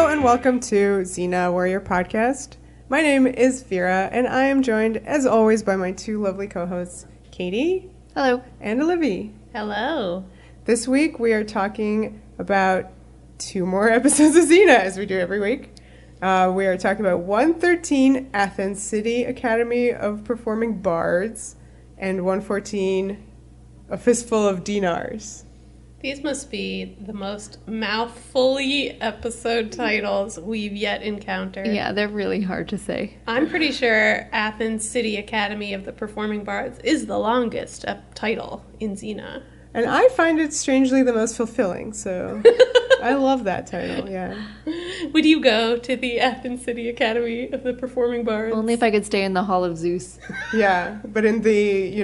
Hello and welcome to Xena Warrior Podcast. My name is Vera, and I am joined, as always, by my two lovely co-hosts, Katie. Hello. And Livy. Hello. This week we are talking about two more episodes of Xena, as we do every week. We are talking about 113, Athens City Academy of Performing Bards, and 114, A Fistful of Dinars. These must be the most mouthfully episode titles we've yet encountered. Yeah, they're really hard to say. I'm pretty sure Athens City Academy of the Performing Bards is the longest title in Xena. And I find it strangely the most fulfilling, so I love that title, yeah. Would you go to the Athens City Academy of the Performing Bards? Only if I could stay in the Hall of Zeus. Yeah, but in the,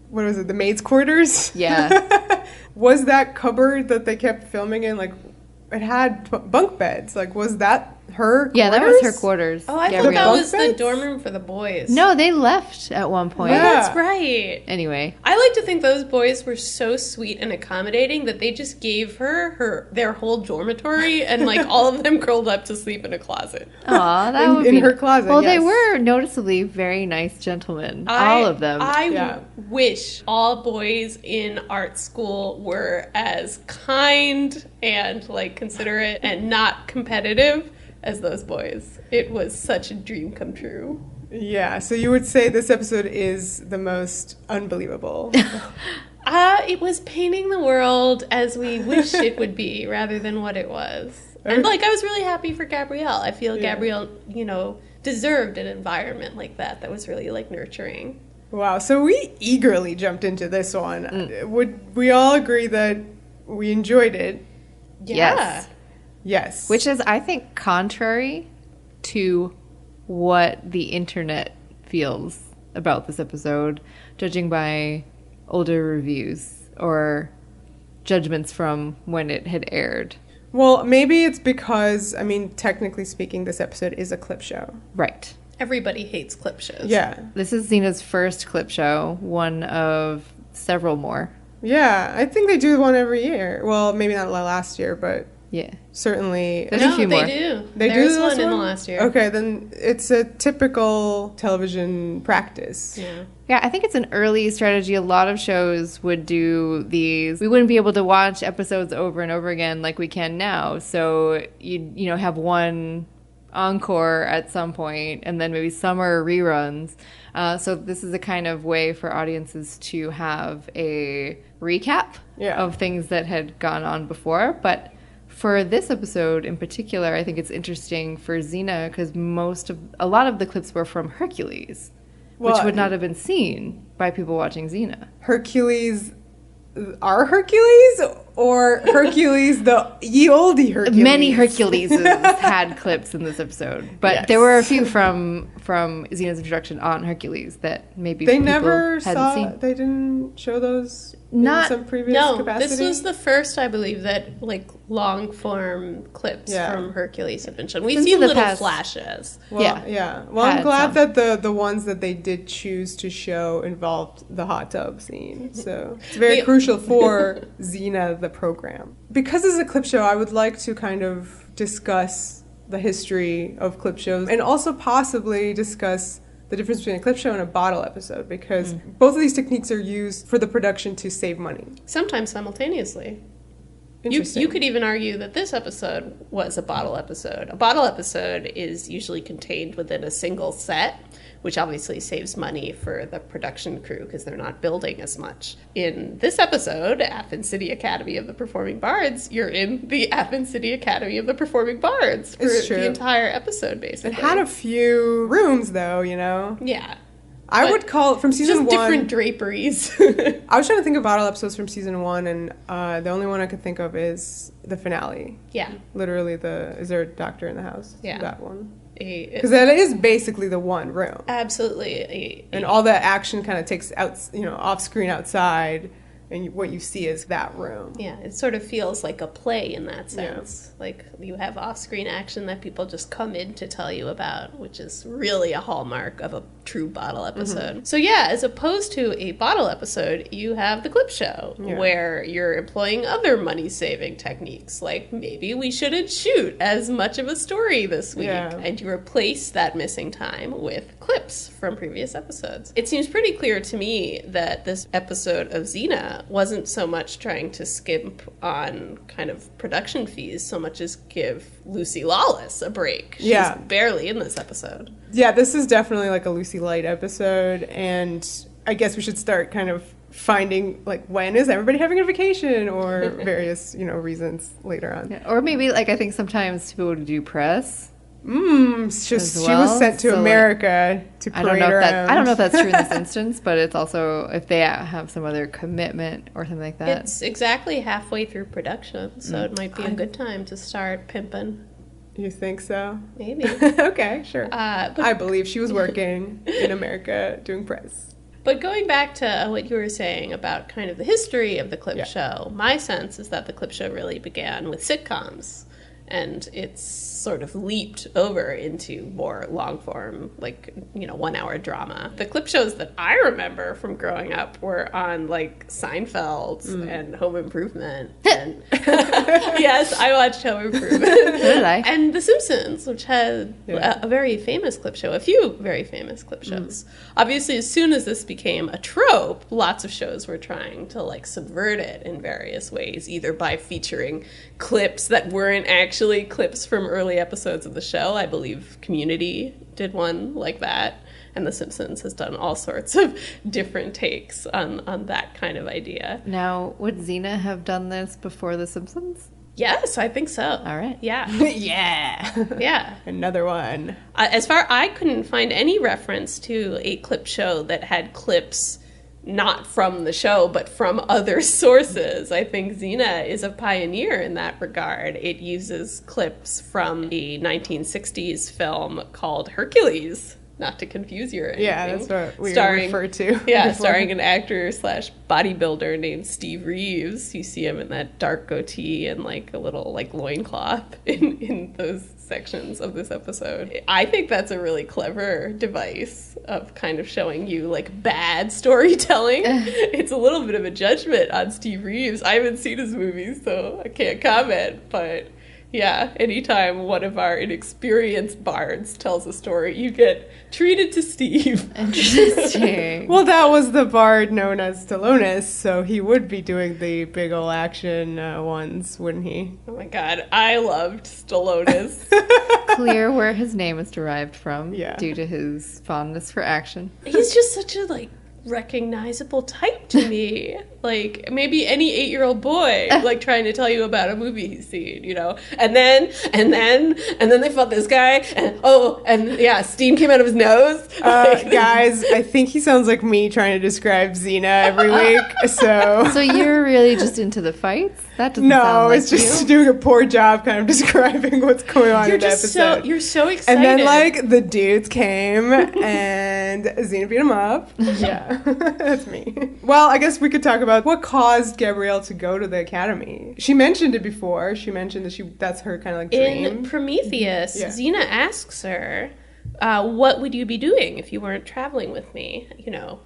what was it, the maid's quarters? Yeah. Was that cupboard that they kept filming in, it had bunk beds? Was that her quarters? Yeah, that was her quarters. Oh, I Gabrielle. thought that was the beds? dorm room for the boys. No, they left at one point. Oh, Yeah. that's right. Anyway. I like to think those boys were so sweet and accommodating that they just gave her their whole dormitory and all of them curled up to sleep in a closet. Aw, that would in be... her closet, Well, yes. They were noticeably very nice gentlemen. All of them. I wish all boys in art school were as kind and considerate and not competitive as those boys. It was such a dream come true. Yeah, so you would say this episode is the most unbelievable. It was painting the world as we wish it would be rather than what it was. And I was really happy for Gabrielle. I feel Gabrielle, deserved an environment like that was really nurturing. Wow, so we eagerly jumped into this one. Would we all agree that we enjoyed it? Yes. Yes. Which is, I think, contrary to what the internet feels about this episode, judging by older reviews or judgments from when it had aired. Well, maybe it's because, technically speaking, this episode is a clip show. Right. Everybody hates clip shows. Yeah. This is Xena's first clip show, one of several more. Yeah, I think they do one every year. Well, maybe not last year, but Yeah. certainly. There's a few more. They do. There's one in the last year. Okay, then it's a typical television practice. Yeah. Yeah, I think it's an early strategy. A lot of shows would do these. We wouldn't be able to watch episodes over and over again like we can now. So you'd, have one encore at some point and then maybe summer reruns. So this is a kind of way for audiences to have a recap of things that had gone on before. But for this episode in particular, I think it's interesting for Xena because a lot of the clips were from Hercules, which would not have been seen by people watching Xena. Hercules, our Hercules, or Hercules, the ye olde Hercules? Many Herculeses had clips in this episode, but there were a few from Xena's introduction on Hercules that maybe they people never hadn't saw. seen. They didn't show those Not- in some previous capacity. This was the first, I believe, that long form clips from Hercules have been shown. We've Since seen the little past- flashes. Yeah. Well, I'm glad that the ones that they did choose to show involved the hot tub scene. So it's very crucial for Xena, the program. Because it's a clip show, I would like to kind of discuss the history of clip shows and also possibly discuss the difference between a clip show and a bottle episode, because both of these techniques are used for the production to save money. Sometimes simultaneously. Interesting. You could even argue that this episode was a bottle episode. A bottle episode is usually contained within a single set, which obviously saves money for the production crew because they're not building as much. In this episode, Athens City Academy of the Performing Bards, you're in the Athens City Academy of the Performing Bards for the entire episode, basically. It had a few rooms, though, Yeah. I would call it from season just one. different draperies. I was trying to think of bottle episodes from season one, and the only one I could think of is the finale. Yeah. Literally, is there a doctor in the house? Yeah. That one. Because that is basically the one room. Absolutely. And all that action kind of takes out, off screen outside. and what you see is that room. Yeah, it sort of feels like a play in that sense. Yeah. Like you have off-screen action that people just come in to tell you about, which is really a hallmark of a true bottle episode. Mm-hmm. So yeah, as opposed to a bottle episode, you have the clip show, where you're employing other money-saving techniques, like maybe we shouldn't shoot as much of a story this week, and you replace that missing time with clips from previous episodes. It seems pretty clear to me that this episode of Xena wasn't so much trying to skimp on kind of production fees so much as give Lucy Lawless a break. She's barely in this episode. Yeah, this is definitely like a Lucy Light episode, and I guess we should start kind of finding, like, when is everybody having a vacation, or various, reasons later on. Yeah, or maybe, like, I think sometimes people would do press. She was sent to America to parade around. I don't know if that's true in this instance, but it's also if they have some other commitment or something like that. It's exactly halfway through production, so it might be a good time to start pimping. You think so? Maybe. Okay, sure. I believe she was working in America doing press. But going back to what you were saying about kind of the history of the clip show, my sense is that the clip show really began with sitcoms, and it's sort of leaped over into more long-form, 1 hour drama. The clip shows that I remember from growing up were on, like, Seinfeld and Home Improvement. And yes, I watched Home Improvement. So did I. And The Simpsons, which had a very famous clip show, a few very famous clip shows. Obviously, as soon as this became a trope, lots of shows were trying to, like, subvert it in various ways, either by featuring clips that weren't actually clips from early episodes of the show. I believe Community did one like that, and The Simpsons has done all sorts of different takes on that kind of idea. Now, would Xena have done this before The Simpsons? Yes, I think so. All right. Yeah. Yeah. Another one. I couldn't find any reference to a clip show that had clips not from the show, but from other sources. I think Xena is a pioneer in that regard. It uses clips from the 1960s film called Hercules, not to confuse you or anything. Yeah, that's what we refer to. Yeah, starring an actor / bodybuilder named Steve Reeves. You see him in that dark goatee and, like, a little, like, loincloth in those sections of this episode. I think that's a really clever device of kind of showing you, like, bad storytelling. It's a little bit of a judgment on Steve Reeves. I haven't seen his movies, so I can't comment, but yeah, anytime one of our inexperienced bards tells a story, you get treated to Steve. Interesting. Well, that was the bard known as Stallonus, so he would be doing the big ol' action ones, wouldn't he? Oh my god, I loved Stallonus. Clear where his name is derived from, due to his fondness for action. He's just such a, like, recognizable type to me. Like, maybe any 8-year-old boy, like, trying to tell you about a movie he's seen, and then they fought this guy, and steam came out of his nose. Guys, I think he sounds like me trying to describe Xena every week, so you're really just into the fights? That doesn't sound like it's just doing a poor job kind of describing what's going on in the episode. You're so excited. And then, like, the dudes came, and Xena beat him up. Yeah, that's me. Well, I guess we could talk about what caused Gabrielle to go to the academy. She mentioned it before. She mentioned that that's her kind of, like, dream. In Prometheus, Xena asks her, what would you be doing if you weren't traveling with me?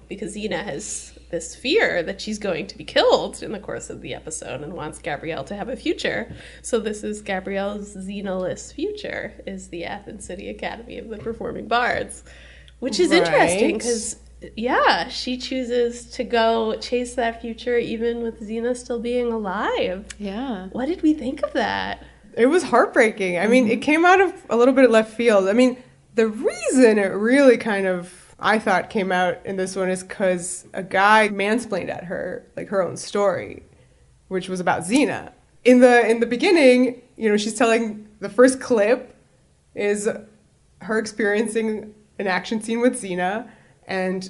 Because Xena has this fear that she's going to be killed in the course of the episode and wants Gabrielle to have a future. So this is Gabrielle's Xena-less future, is the Athens City Academy of the Performing Bards, which is interesting because, she chooses to go chase that future even with Xena still being alive. Yeah. What did we think of that? It was heartbreaking. I mean, it came out of a little bit of left field. I mean, the reason it really kind of, I thought, came out in this one is because a guy mansplained at her, like, her own story, which was about Xena. In the beginning, she's telling, the first clip is her experiencing an action scene with Xena, and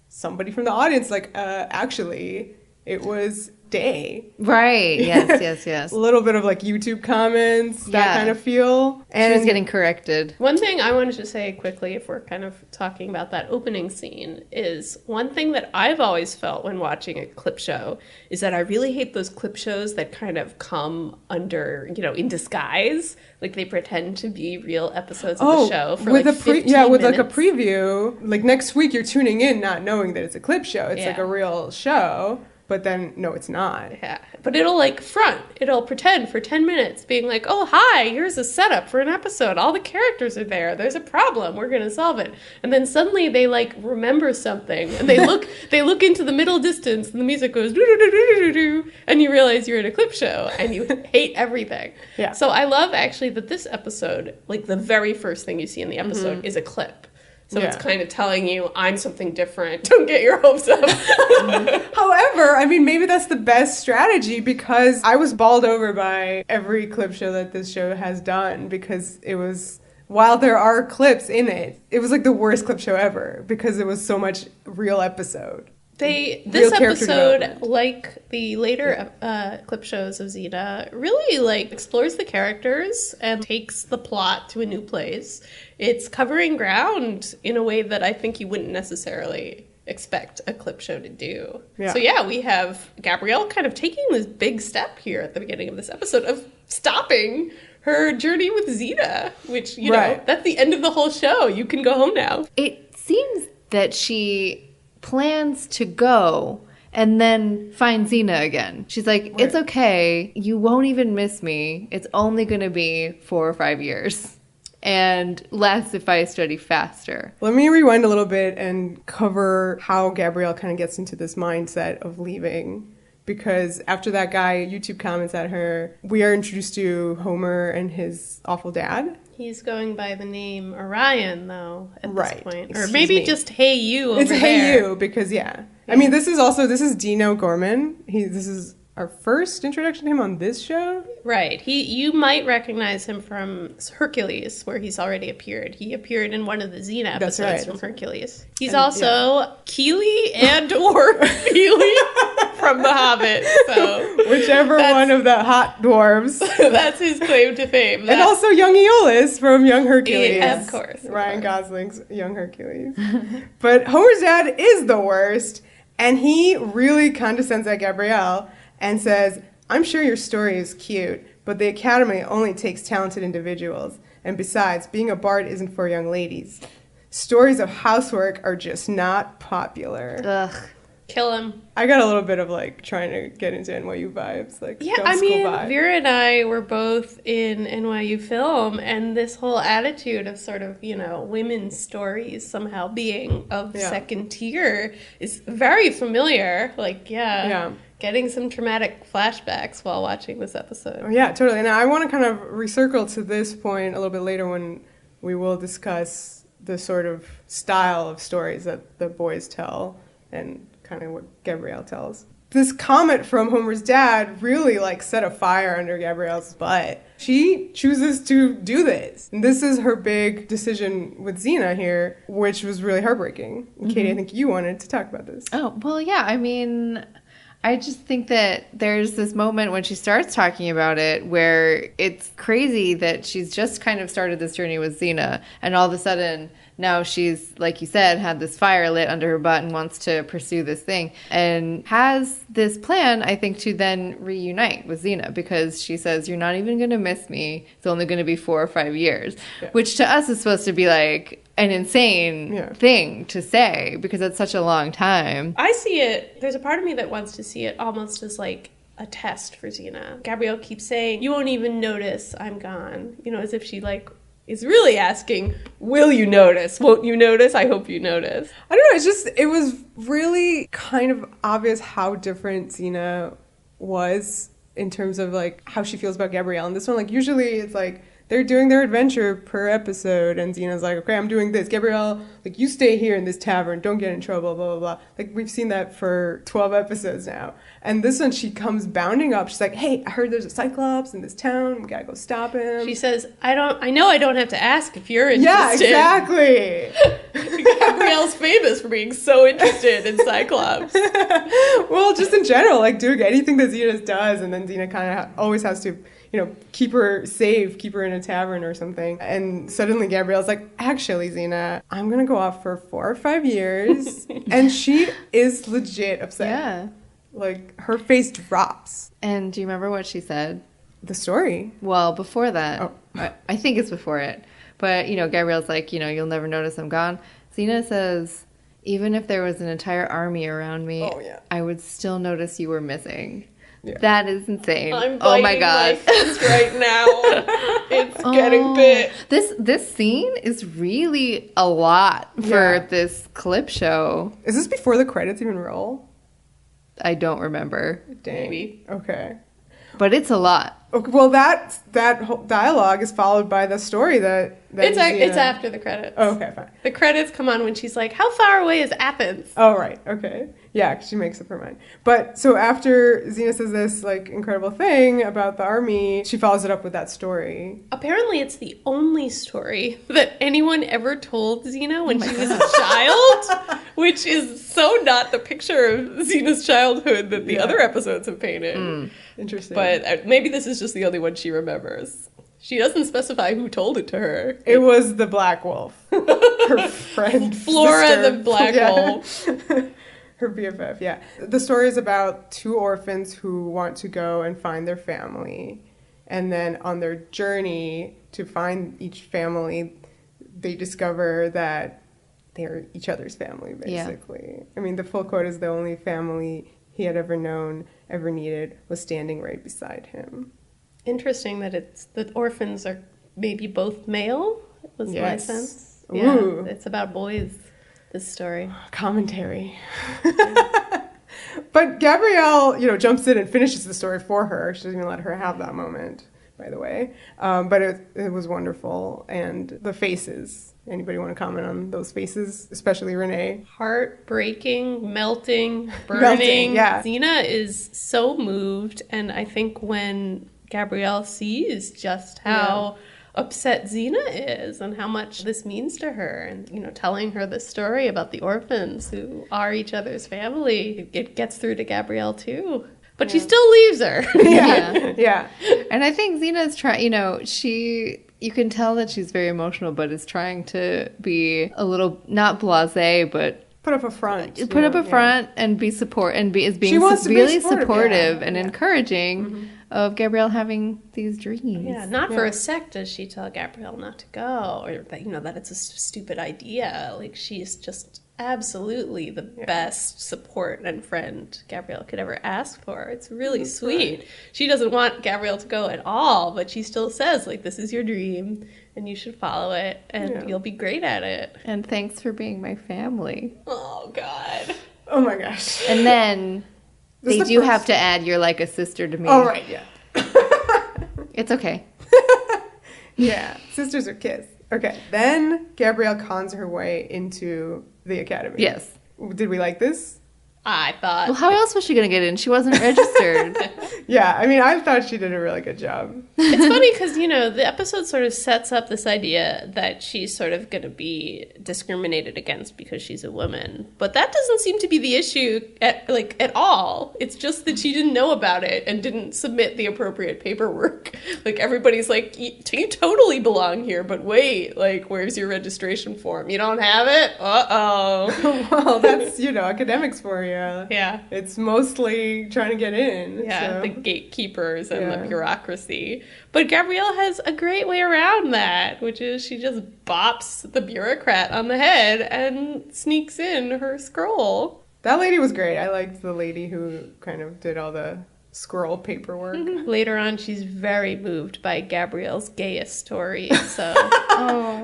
somebody from the audience, like, actually, It was day. Right. Yes. A little bit of like YouTube comments, that kind of feel. And she was getting corrected. One thing I wanted to say quickly, if we're kind of talking about that opening scene, is one thing that I've always felt when watching a clip show is that I really hate those clip shows that kind of come under, in disguise. Like they pretend to be real episodes of the show for with like 15 minutes. Like a preview. Like next week you're tuning in not knowing that it's a clip show. It's like a real show. But then, no, it's not. Yeah. But it'll it'll pretend for 10 minutes being like, oh, hi, here's a setup for an episode. All the characters are there. There's a problem. We're going to solve it. And then suddenly they remember something and they look into the middle distance and the music goes do-do-do-do-do-do, and you realize you're in a clip show and you hate everything. Yeah. So I love actually that this episode, the very first thing you see in the episode is a clip. So it's kind of telling you, I'm something different. Don't get your hopes up. However, I mean, maybe that's the best strategy, because I was bowled over by every clip show that this show has done, because it was, while there are clips in it, it was like the worst clip show ever, because it was so much real episode. This episode, like the later clip shows of Xena, really explores the characters and takes the plot to a new place. It's covering ground in a way that I think you wouldn't necessarily expect a clip show to do. Yeah. So we have Gabrielle kind of taking this big step here at the beginning of this episode of stopping her journey with Xena, which, you know, that's the end of the whole show. You can go home now. It seems that she plans to go and then find Xena again. She's like, it's okay. You won't even miss me. It's only going to be 4 or 5 years. And less if I study faster. Let me rewind a little bit and cover how Gabrielle kind of gets into this mindset of leaving. Because after that guy YouTube comments at her, we are introduced to Homer and his awful dad. He's going by the name Orion, though, at this point. Or Excuse maybe me. just Hey You over It's there. Hey You, because, I mean, this is Dino Gorman. This is our first introduction to him on this show. Right. You might recognize him from Hercules, where he's already appeared. He appeared in one of the Xena episodes from Hercules. He's also Keely and or Feely from The Hobbit. So whichever one of the hot dwarves. That's his claim to fame. And also young Aeolus from Young Hercules. Yeah, of course. Ryan Gosling's Young Hercules. But Homer's dad is the worst, and he really condescends at Gabrielle and says, I'm sure your story is cute, but the Academy only takes talented individuals. And besides, being a bard isn't for young ladies. Stories of housework are just not popular. Ugh. Kill him. I got a little bit of trying to get into NYU vibes. Vera and I were both in NYU film, and this whole attitude of sort of, women's stories somehow being of second tier is very familiar. Getting some traumatic flashbacks while watching this episode. Oh, yeah, totally. And I want to kind of recircle to this point a little bit later when we will discuss the sort of style of stories that the boys tell and kind of what Gabrielle tells. This comment from Homer's dad really set a fire under Gabrielle's butt. She chooses to do this. And this is her big decision with Xena here, which was really heartbreaking. Mm-hmm. Katie, I think you wanted to talk about this. Oh, well, yeah. I mean, I just think that there's this moment when she starts talking about it where it's crazy that she's just kind of started this journey with Xena, and all of a sudden now she's, like you said, had this fire lit under her butt and wants to pursue this thing and has this plan, I think, to then reunite with Xena, because she says, you're not even going to miss me. It's only going to be 4 or 5 years, which to us is supposed to be an insane thing to say, because it's such a long time. I see it. There's a part of me that wants to see it almost as a test for Xena. Gabrielle keeps saying, you won't even notice I'm gone. As if she is really asking, will you notice? Won't you notice? I hope you notice. I don't know. It was really kind of obvious how different Xena was in terms of how she feels about Gabrielle. And this one, usually it's they're doing their adventure per episode, and Xena's like, okay, I'm doing this. Gabrielle, like, you stay here in this tavern. Don't get in trouble, blah, blah, blah. Like, we've seen that for 12 episodes now. And this one, she comes bounding up. She's like, hey, I heard there's a Cyclops in this town. We gotta go stop him. She says, I know I don't have to ask if you're interested. Yeah, exactly. Gabrielle's famous for being so interested in Cyclops. Well, just in general, like, doing anything that Xena does, and then Xena kind of always has to, keep her safe, keep her in a tavern or something. And suddenly Gabrielle's like, actually, Xena, I'm going to go off for 4 or 5 years. And she is legit upset. Yeah. Like, her face drops. And do you remember what she said? The story? Well, before that. Oh. I think it's before it. But, Gabrielle's like, you'll never notice I'm gone. Xena says, even if there was an entire army around me, I would still notice you were missing. Yeah. That is insane. Oh my god. My face right now. It's getting bit. This scene is really a lot for this clip show. Is this before the credits even roll? I don't remember. Dang. Maybe. Okay. But it's a lot. Okay, well, that whole dialogue is followed by the story that it's after the credits. Oh, okay, fine. The credits come on when she's like, how far away is Athens? Oh, right. Okay. Yeah, 'cause she makes up her mind. But so after Xena says this, like, incredible thing about the army, she follows it up with that story. Apparently it's the only story that anyone ever told Xena when she was a child, which is so not the picture of Xena's childhood that the other episodes have painted. Interesting. But maybe this is just the only one she remembers. She doesn't specify who told it to her. It was the Black Wolf. Her friend. Flora sister. the Black Wolf. Her BFF, yeah. The story is about 2 orphans who want to go and find their family. And then on their journey to find each family, they discover that they're each other's family, basically. Yeah. I mean, the full quote is, the only family he had ever known, ever needed, was standing right beside him. Interesting that the orphans are maybe both male, was my sense. Ooh. Yeah, it's about boys, this story. Commentary. But Gabrielle, jumps in and finishes the story for her. She doesn't even let her have that moment, by the way. But it was wonderful. And the faces. Anybody want to comment on those faces? Especially Renee. Heartbreaking, melting, burning. Yeah. Xena is so moved. And I think when Gabrielle sees just how upset Xena is and how much this means to her, and telling her the story about the orphans who are each other's family, it gets through to Gabrielle too. But she still leaves her. Yeah. And I think Xena's trying, you can tell that she's very emotional, but is trying to be a little, not blasé, but put up a front. Put up a front and be support, and being really supportive and encouraging of Gabrielle having these dreams. Yeah, not for a sec does she tell Gabrielle not to go, or that, that it's a stupid idea. Like, she's just absolutely the best support and friend Gabrielle could ever ask for. It's really sweet. She doesn't want Gabrielle to go at all, but she still says, like, this is your dream and you should follow it and you'll be great at it. And thanks for being my family. Oh, God. Oh, my gosh. And then they do have to add, you're like a sister to me. Oh, right, yeah. It's okay. Yeah, sisters are kids. Okay, then Gabrielle cons her way into the academy. Yes. Did we like this? I thought. Well, how else was she going to get in? She wasn't registered. Yeah, I mean, I thought she did a really good job. It's funny because, the episode sort of sets up this idea that she's sort of going to be discriminated against because she's a woman. But that doesn't seem to be the issue at all. It's just that she didn't know about it and didn't submit the appropriate paperwork. Like, everybody's like, you totally belong here, but wait, like, where's your registration form? You don't have it? Uh-oh. Well, that's, academics for you. Yeah. It's mostly trying to get in. Yeah, so. The gatekeepers and the bureaucracy. But Gabrielle has a great way around that, which is she just bops the bureaucrat on the head and sneaks in her scroll. That lady was great. I liked the lady who kind of did all the scroll paperwork. Later on, she's very moved by Gabrielle's gayest story. So,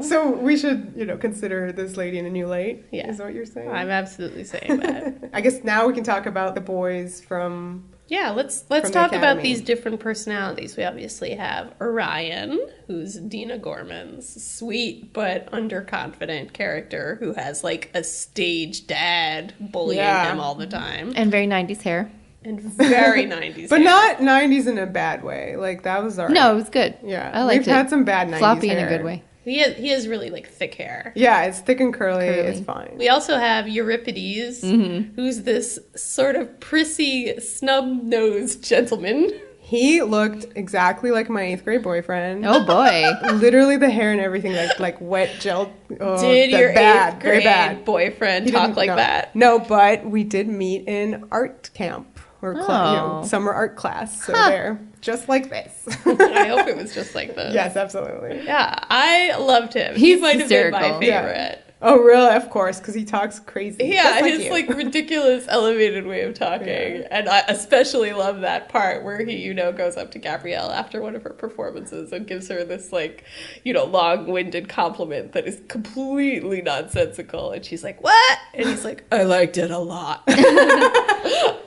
So we should, consider this lady in a new light. Yeah, is that what you're saying? I'm absolutely saying that. I guess now we can talk about the boys from Yeah, let's talk about these different personalities. We obviously have Orion, who's Dina Gorman's sweet but underconfident character who has like a stage dad bullying him all the time. And very 90s hair. And very 90s But hair. not 90s in a bad way. Like, that was all right. No, it was good. Yeah. I liked it. We've had some bad 90s Floppy hair. in a good way. He has really like thick hair. Yeah, it's thick and curly. It's fine. We also have Euripides, who's this sort of prissy, snub-nosed gentleman. He looked exactly like my 8th grade boyfriend. Oh, boy. Literally the hair and everything, like wet gel. Oh, Did your bad, 8th very grade bad. boyfriend talk like that? No, but we did meet in art camp. Or summer art class. So there. Just like this. I hope it was just like this. Yes, absolutely. Yeah, I loved him. He's he might hysterical. have been my favorite. Yeah. Oh, really? Of course, because he talks crazy. Yeah, like his you. like ridiculous elevated way of talking. Yeah. And I especially love that part where he, goes up to Gabrielle after one of her performances and gives her this like, long-winded compliment that is completely nonsensical. And she's like, "What?" And he's like, "I liked it a lot."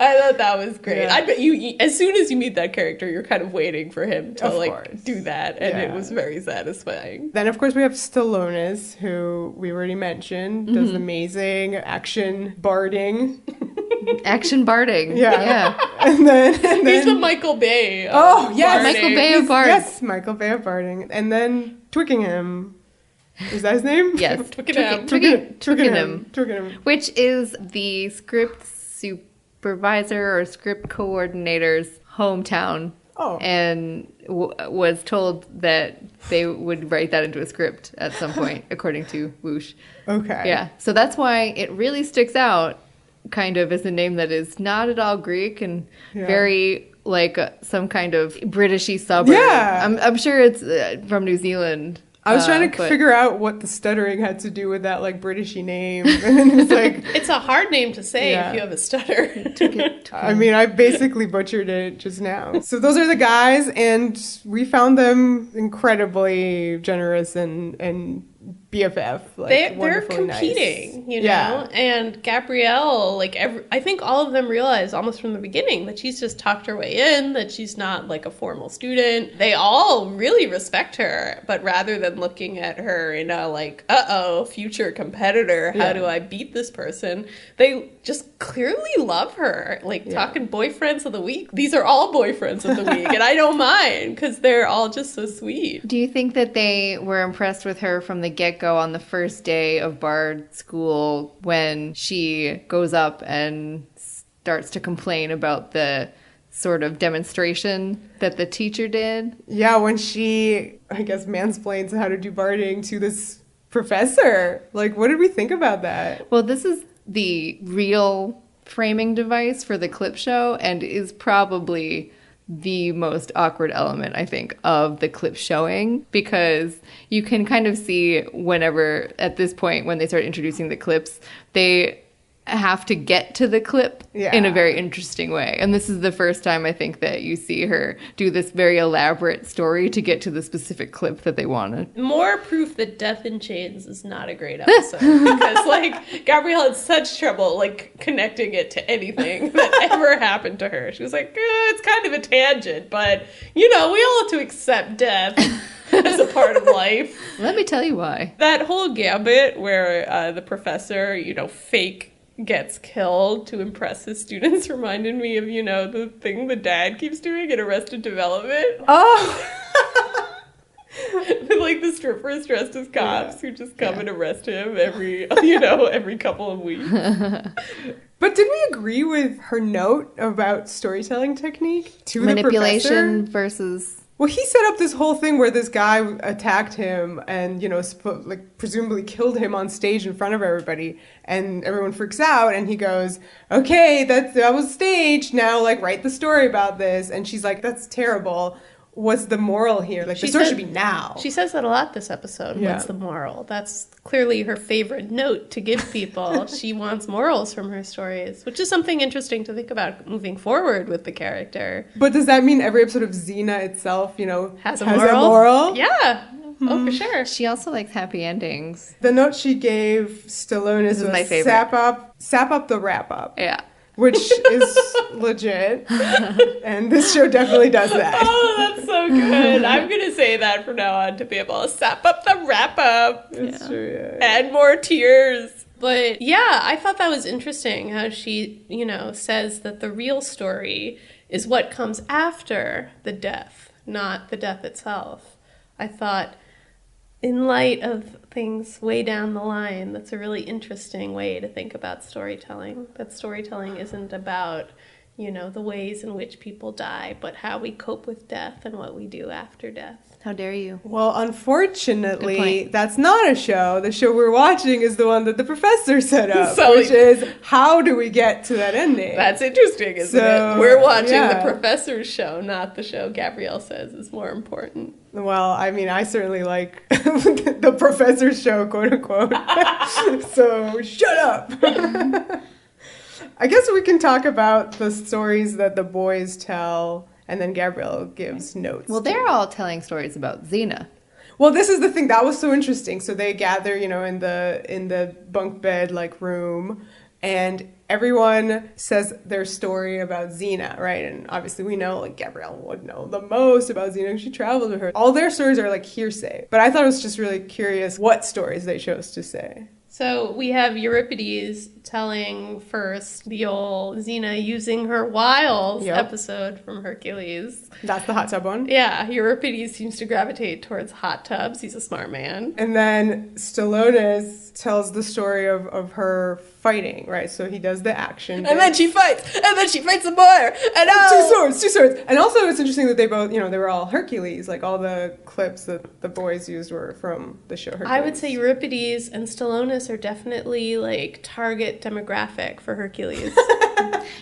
I thought that was great. Yeah. I bet you, as soon as you meet that character, you're kind of waiting for him to do that. And it was very satisfying. Then, of course, we have Stallones, who we already mentioned, does amazing action barding. Action barding. Yeah. And then he's the Michael Bay. Oh, yes. Michael Bay of Bards. Yes, Michael Bay of barding. And then Twickenham. Is that his name? Yes. Twickenham. Which is the script supervisor or script coordinator's hometown. Oh. And was told that they would write that into a script at some point, according to Whoosh. Okay. Yeah. So that's why it really sticks out kind of as a name that is not at all Greek and very like some kind of Britishy suburb. Yeah. I'm sure it's from New Zealand. I was trying to figure out what the stuttering had to do with that, like, Britishy name. And it was like... It's a hard name to say if you have a stutter. I mean, I basically butchered it just now. So those are the guys, and we found them incredibly generous and BFF. Like, they're competing, you know? And Gabrielle, I think all of them realize almost from the beginning that she's just talked her way in, that she's not like a formal student. They all really respect her, but rather than looking at her in a like, future competitor, how do I beat this person? They just clearly love her. Talking boyfriends of the week. These are all boyfriends of the week, and I don't mind because they're all just so sweet. Do you think that they were impressed with her from the get-go on the first day of Bard school when she goes up and starts to complain about the sort of demonstration that the teacher did? Yeah, when she, I guess, mansplains how to do barding to this professor. Like, what did we think about that? Well, this is the real framing device for the clip show and is probably the most awkward element, I think, of the clip showing, because you can kind of see whenever, at this point, when they start introducing the clips, they have to get to the clip in a very interesting way. And this is the first time, I think, that you see her do this very elaborate story to get to the specific clip that they wanted. More proof that Death in Chains is not a great episode. Because, Gabrielle had such trouble, connecting it to anything that ever happened to her. She was like, it's kind of a tangent, but, we all have to accept death as a part of life. Let me tell you why. That whole gambit where the professor, fake gets killed to impress his students reminded me of, the thing the dad keeps doing in Arrested Development. Oh! With, the strippers dressed as cops who just come and arrest him every couple of weeks. But did we agree with her note about storytelling technique to manipulation the professor? Versus... Well, he set up this whole thing where this guy attacked him and, presumably killed him on stage in front of everybody. And everyone freaks out and he goes, okay, that was staged. Now, write the story about this. And she's like, that's terrible. What's the moral here? The story should be now. She says that a lot this episode. Yeah. What's the moral? That's clearly her favorite note to give people. She wants morals from her stories, which is something interesting to think about moving forward with the character. But does that mean every episode of Xena itself, has a moral? Yeah. Mm-hmm. Oh, for sure. She also likes happy endings. The note she gave Stallone is my favorite. Sap up the wrap up. Yeah. which is legit. And this show definitely does that. Oh, that's so good. I'm going to say that from now on to be able to sap up the wrap-up. It's true, yeah. Add more tears. But yeah, I thought that was interesting how she, says that the real story is what comes after the death, not the death itself. I thought, in light of things way down the line, that's a really interesting way to think about storytelling. That storytelling isn't about, the ways in which people die, but how we cope with death and what we do after death. How dare you? Well, unfortunately, that's not a show. The show we're watching is the one that the professor set up, which is how do we get to that ending? That's interesting, isn't it? We're watching the professor's show, not the show Gabrielle says is more important. Well, I mean, I certainly like the professor's show, quote unquote. So shut up. I guess we can talk about the stories that the boys tell, and then Gabrielle gives notes. Well, they're all telling stories about Xena. Well, this is the thing that was so interesting. So they gather, in the bunk bed room, and everyone says their story about Xena, right? And obviously we know Gabrielle would know the most about Xena. She traveled with her. All their stories are hearsay. But I thought it was just really curious what stories they chose to say. So we have Euripides telling first the old Xena using her wiles episode from Hercules. That's the hot tub one? Yeah, Euripides seems to gravitate towards hot tubs. He's a smart man. And then Stalonis tells the story of her fighting, right? So he does the action. And then she fights! And then she fights some more! And two swords! And also it's interesting that they both, they were all Hercules. All the clips that the boys used were from the show Hercules. I would say Euripides and Stalonis are definitely target demographic for Hercules.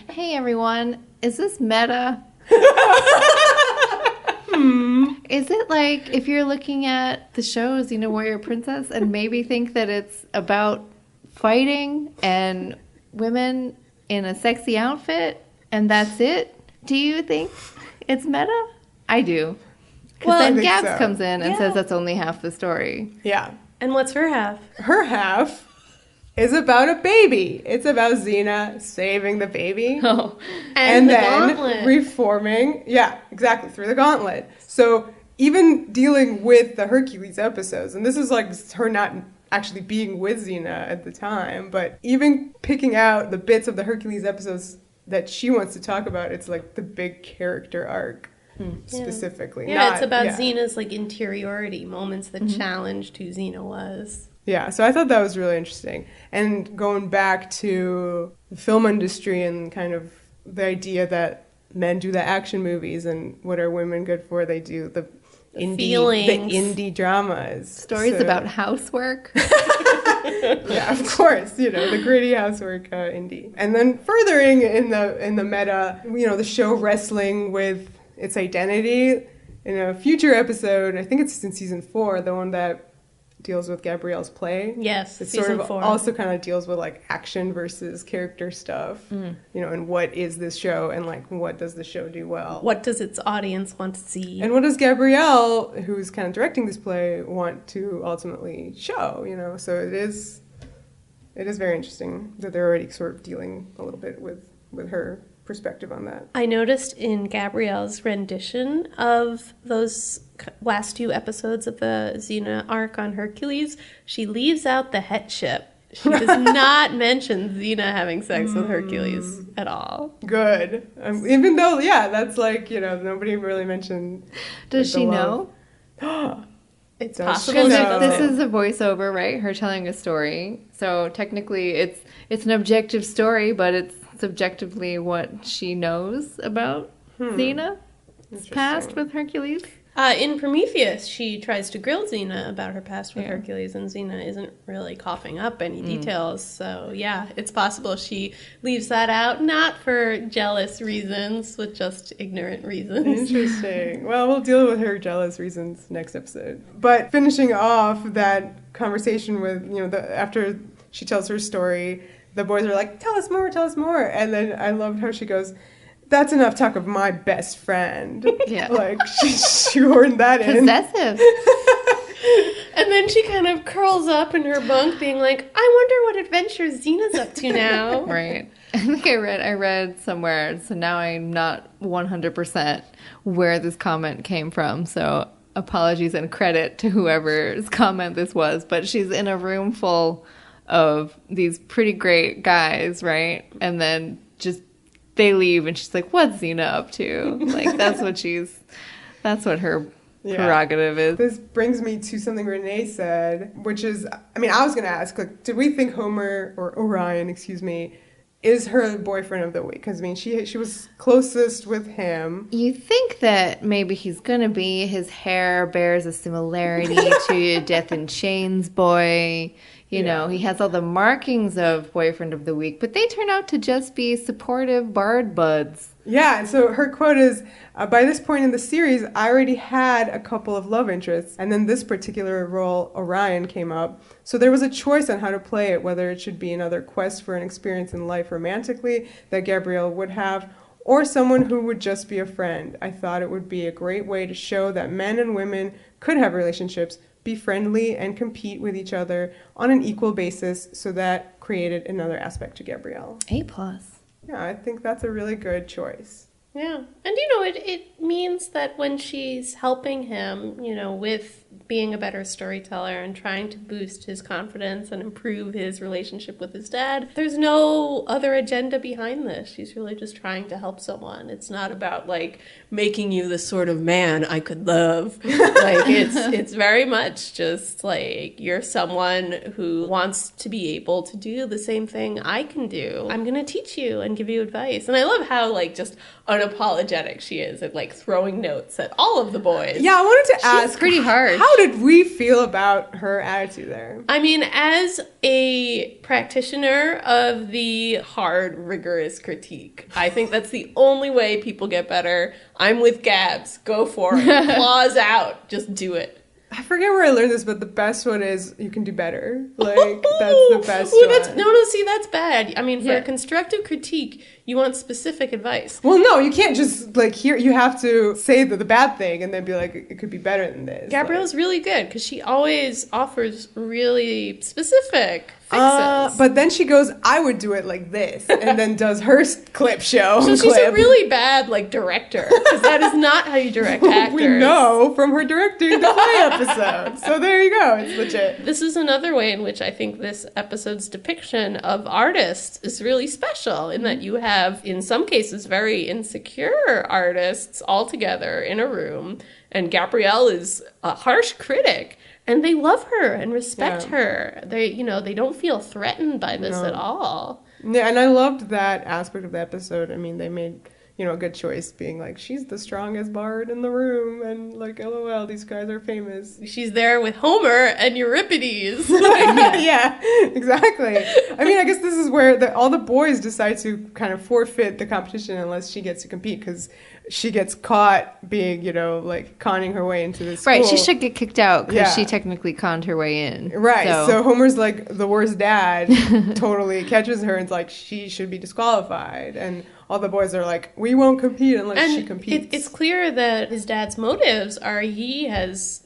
Hey everyone, is this meta? Is it if you're looking at the show Xena Warrior Princess and maybe think that it's about fighting and women in a sexy outfit and that's it? Do you think it's meta? I do. Because then Gabs comes in and says that's only half the story. Yeah. And what's her half? Her half is about a baby. It's about Xena saving the baby. Oh. And then gauntlet. Reforming. Yeah, exactly, through the gauntlet. So even dealing with the Hercules episodes, and this is her not actually being with Xena at the time, but even picking out the bits of the Hercules episodes that she wants to talk about, it's the big character arc. Specifically. Yeah, it's about Xena's interiority, moments that challenged who Xena was. Yeah, so I thought that was really interesting. And going back to the film industry and kind of the idea that men do the action movies and what are women good for, they do the indie dramas. Stories about housework. Yeah, of course, the gritty housework indie. And then furthering in the meta, the show wrestling with its identity. In a future episode, I think it's in season 4, the one that deals with Gabrielle's play. Yes, it season sort of 4. Also kind of deals with action versus character stuff. And what is this show and what does the show do well? What does its audience want to see? And what does Gabrielle, who's kind of directing this play, want to ultimately show? So it is very interesting that they're already sort of dealing a little bit with her perspective on that. I noticed in Gabrielle's rendition of those last 2 episodes of the Xena arc on Hercules, she leaves out the headship. She does not mention Xena having sex with Hercules at all. Good. Even though, that's nobody really mentioned. Does she know? It's possible. This is a voiceover, right? Her telling a story. So technically it's an objective story, but it's subjectively what she knows about Xena's past with Hercules. In Prometheus, she tries to grill Xena about her past with Hercules, and Xena isn't really coughing up any details. So, it's possible she leaves that out, not for jealous reasons, but just ignorant reasons. Interesting. Well, we'll deal with her jealous reasons next episode. But finishing off that conversation with, after she tells her story, the boys are like, tell us more. And then I loved how she goes, that's enough talk of my best friend. Yeah. She shoehorned that in. Possessive. And then she kind of curls up in her bunk being like, I wonder what adventures Xena's up to now. Right. I think I read somewhere, so now I'm not 100% where this comment came from, so apologies and credit to whoever's comment this was, but she's in a room full of these pretty great guys, right? And then just they leave and she's like, what's Xena up to? Like, that's what her prerogative is. This brings me to something Renee said, which is, I mean, I was going to ask, like, did we think Homer, or Orion, excuse me, is her boyfriend of the week? Because, I mean, she was closest with him. You think that maybe he's going to be, his hair bears a similarity to Death in Chains boy. You know, he has all the markings of boyfriend of the week, but they turn out to just be supportive bard buds. Yeah, and so her quote is, by this point in the series, I already had a couple of love interests, and then this particular role, Orion, came up. So there was a choice on how to play it, whether it should be another quest for an experience in life romantically that Gabrielle would have, or someone who would just be a friend. I thought it would be a great way to show that men and women could have relationships, be friendly, and compete with each other on an equal basis, so that created another aspect to Gabrielle. A+. Yeah, I think that's a really good choice. Yeah. And, you know, it means that when she's helping him, you know, with being a better storyteller and trying to boost his confidence and improve his relationship with his dad, there's no other agenda behind this. She's really just trying to help someone. It's not about, like, making you the sort of man I could love. Like, it's very much just, like, you're someone who wants to be able to do the same thing I can do. I'm going to teach you and give you advice. And I love how, like, just unapologetic she is at, like, throwing notes at all of the boys. Yeah, I wanted to ask. She's pretty harsh. How did we feel about her attitude there? I mean, as a practitioner of the hard, rigorous critique, I think that's the only way people get better. I'm with Gabs. Go for it. Claws out. Just do it. I forget where I learned this, but the best one is you can do better. Like, that's the best one. No, see, that's bad. I mean, for a constructive critique, you want specific advice. Well, no, you can't just, like, you have to say the bad thing and then be like, it could be better than this. Gabrielle's really good because she always offers really specific fixes. But then she goes, I would do it like this, and then does her clip show. So she's a really bad, like, director, because that is not how you direct actors. We know from her directing the play episode. So there you go. It's legit. This is another way in which I think this episode's depiction of artists is really special, in that you have, in some cases, very insecure artists all together in a room, and Gabrielle is a harsh critic. And they love her and respect her. They don't feel threatened by this at all. Yeah, and I loved that aspect of the episode. I mean, they made, a good choice being like, she's the strongest bard in the room. And like, LOL, these guys are famous. She's there with Homer and Euripides. Yeah, exactly. I mean, I guess this is where all the boys decide to kind of forfeit the competition unless she gets to compete, because she gets caught being, like conning her way into this school. Right, she should get kicked out because she technically conned her way in. Right, so Homer's like the worst dad, totally catches her and is like, she should be disqualified. And all the boys are like, we won't compete unless she competes. It's clear that his dad's motives are he has,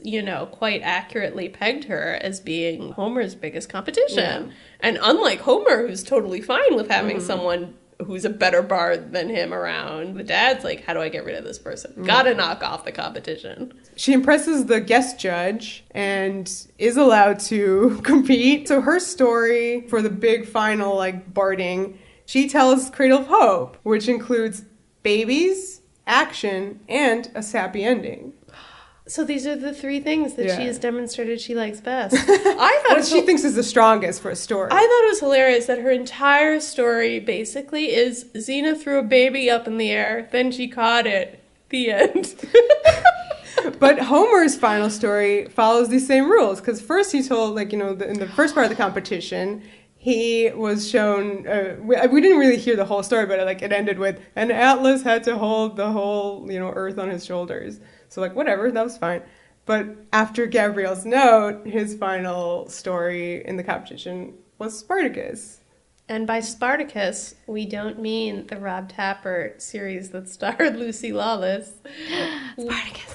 quite accurately pegged her as being Homer's biggest competition. Yeah. And unlike Homer, who's totally fine with having someone who's a better bard than him around, the dad's like, how do I get rid of this person? Gotta knock off the competition. She impresses the guest judge and is allowed to compete. So her story for the big final, like, barding, she tells Cradle of Hope, which includes babies, action, and a sappy ending. So these are the three things that she has demonstrated she likes best. I thought what she thinks is the strongest for a story. I thought it was hilarious that her entire story basically is Xena threw a baby up in the air, then she caught it. The end. But Homer's final story follows these same rules, because first he told, like, in the first part of the competition, he was shown, we didn't really hear the whole story, but it ended with, and Atlas had to hold the whole, earth on his shoulders. So, like, whatever, that was fine. But after Gabrielle's note, his final story in the competition was Spartacus. And by Spartacus, we don't mean the Rob Tapert series that starred Lucy Lawless. Spartacus.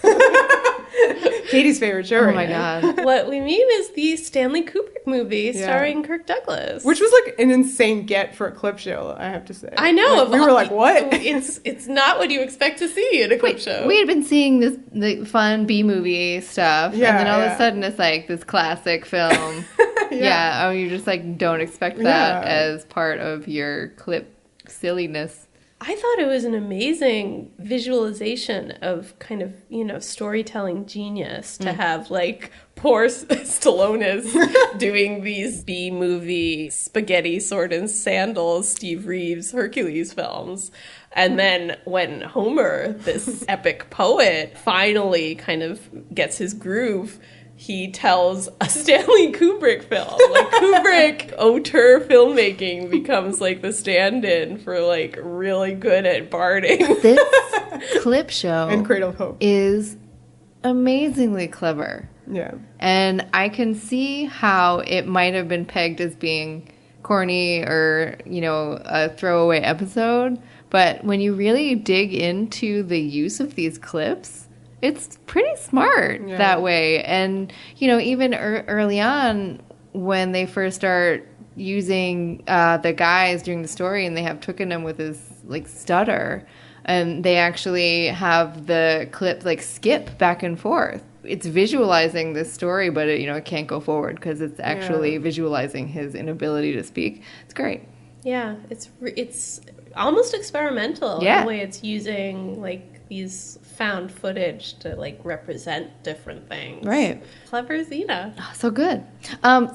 Katie's favorite show. Oh, my God. What we mean is the Stanley Kubrick movie starring Kirk Douglas. Which was like an insane get for a clip show, I have to say. I know. Like, we were like, what? It's not what you expect to see in a clip show. We had been seeing the fun B-movie stuff, and then all of a sudden it's like this classic film. You just like don't expect that as part of your clip silliness. I thought it was an amazing visualization of kind of, storytelling genius to have like poor Stallone is doing these B-movie spaghetti sword and sandals Steve Reeves Hercules films. And then when Homer, this epic poet, finally kind of gets his groove, he tells a Stanley Kubrick film. Like, Kubrick auteur filmmaking becomes, like, the stand-in for, like, really good at barding. This clip show and Cradle of Hope is amazingly clever. Yeah. And I can see how it might have been pegged as being corny or, a throwaway episode. But when you really dig into the use of these clips, it's pretty smart that way. And, even early on when they first start using the guys during the story and they have Twickenham with his, like, stutter, and they actually have the clip, like, skip back and forth. It's visualizing this story, but it can't go forward because it's actually visualizing his inability to speak. It's great. Yeah, it's almost experimental in the way it's using, like, these found footage to, like, represent different things. Right. Clever Xena. Oh, so good.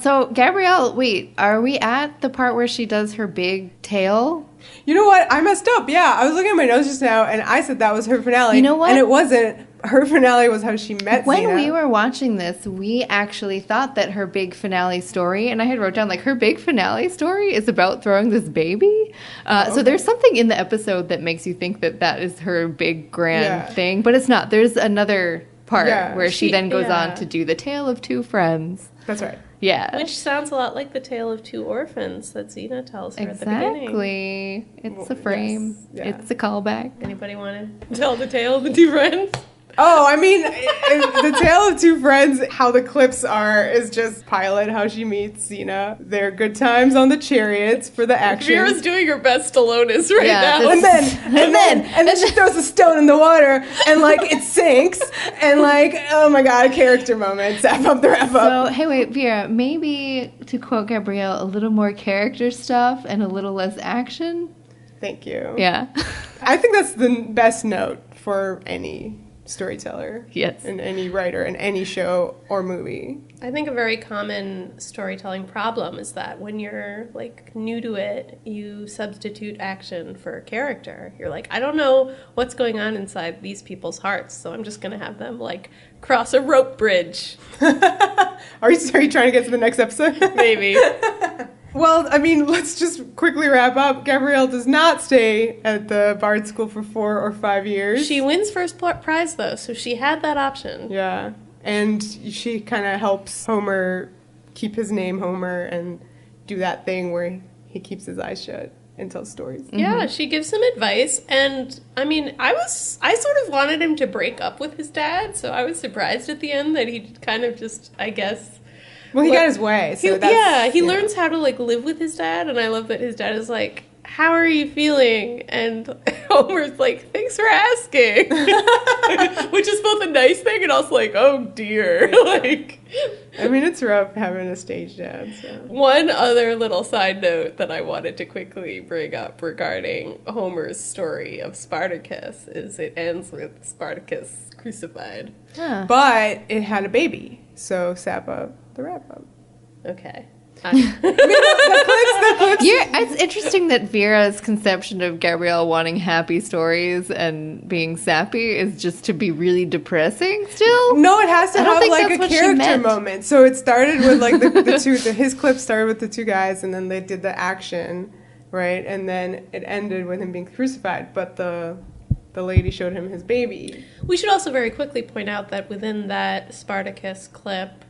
So, Gabrielle, wait, are we at the part where she does her big tail? You know what? I messed up. Yeah, I was looking at my notes just now, and I said that was her finale. You know what? And it wasn't. Her finale was how she met When Xena. we were watching this, we actually thought that her big finale story, and I had wrote down, like, her big finale story is about throwing this baby. So there's something in the episode that makes you think that is her big grand thing, but it's not. There's another part where she then goes on to do the tale of two friends. That's right. Yeah. Which sounds a lot like the tale of two orphans that Xena tells her at the beginning. Exactly. It's a frame. Yes. It's a callback. Anybody want to tell the tale of the two friends? Oh, I mean, the tale of two friends, how the clips are, is just pilot, how she meets Xena. Their good times on the chariots for the action. Vera's doing her best Stallone right now. And then she throws a stone in the water, and, like, it sinks, and, like, oh my god, a character moment. Zap up the wrap up. So, hey, wait, Vera, maybe, to quote Gabrielle, a little more character stuff and a little less action? Thank you. Yeah. I think that's the best note for any storyteller. Yes. And any writer in any show or movie. I think a very common storytelling problem is that when you're, like, new to it, you substitute action for character. You're like, I don't know what's going on inside these people's hearts, so I'm just going to have them, like, cross a rope bridge. Are you trying to get to the next episode? Maybe. Well, I mean, let's just quickly wrap up. Gabrielle does not stay at the Bard School for 4 or 5 years. She wins first prize, though, so she had that option. Yeah. And she kind of helps Homer keep his name Homer and do that thing where he keeps his eyes shut and tells stories. Yeah, she gives him advice. And, I mean, I sort of wanted him to break up with his dad, so I was surprised at the end that he kind of just, I guess... Well, he got his way, so he learns how to, like, live with his dad, and I love that his dad is like, how are you feeling? And Homer's like, thanks for asking. Which is both a nice thing and also like, oh dear. Like, I mean, it's rough having a stage dad. So. One other little side note that I wanted to quickly bring up regarding Homer's story of Spartacus is it ends with Spartacus crucified. Huh. But it had a baby, so sap up the wrap up. Okay. The clips. It's interesting that Vera's conception of Gabrielle wanting happy stories and being sappy is just to be really depressing still. No, it has to have, like, a character meant. moment. So it started with, like, his clip started with the two guys, and then they did the action, right? And then it ended with him being crucified, but the lady showed him his baby. We should also very quickly point out that within that Spartacus clip,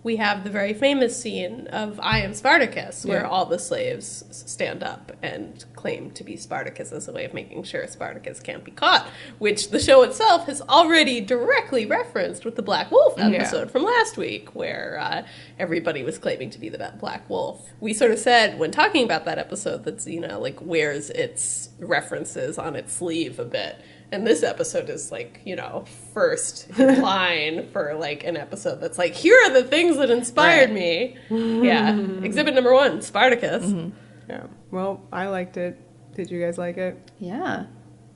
we have the very famous scene of I Am Spartacus, where all the slaves stand up and claim to be Spartacus as a way of making sure Spartacus can't be caught, which the show itself has already directly referenced with the Black Wolf episode from last week, where everybody was claiming to be the Black Wolf. We sort of said, when talking about that episode, that Xena, like, wears its references on its sleeve a bit. And this episode is, like, you know, first in line for, like, an episode that's like, here are the things that inspired me. Yeah. Exhibit number 1, Spartacus. Mm-hmm. Yeah. Well, I liked it. Did you guys like it? Yeah.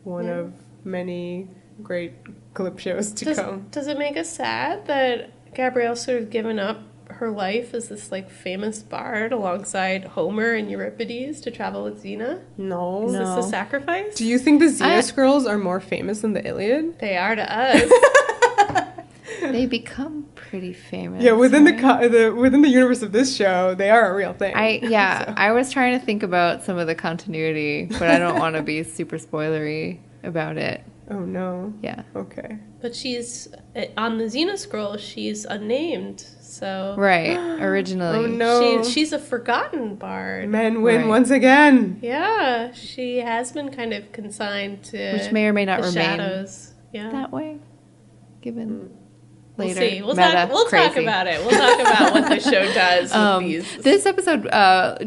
One of many great clip shows to come. Does it make us sad that Gabrielle's sort of given up her life as this, like, famous bard alongside Homer and Euripides to travel with Xena? No. Is this a sacrifice? Do you think the Xena scrolls are more famous than the Iliad? They are to us. They become pretty famous. Yeah, within within the universe of this show, they are a real thing. I was trying to think about some of the continuity, but I don't want to be super spoilery about it. Oh no. Yeah. Okay. But she's on the Xena scroll. She's unnamed. So right, originally. Oh no. She's a forgotten bard. Men win once again. Yeah, she has been kind of consigned to which may or may not remain shadows. Yeah, that way. Given later, we'll see. We'll talk about it. We'll talk about what the show does with these. This episode,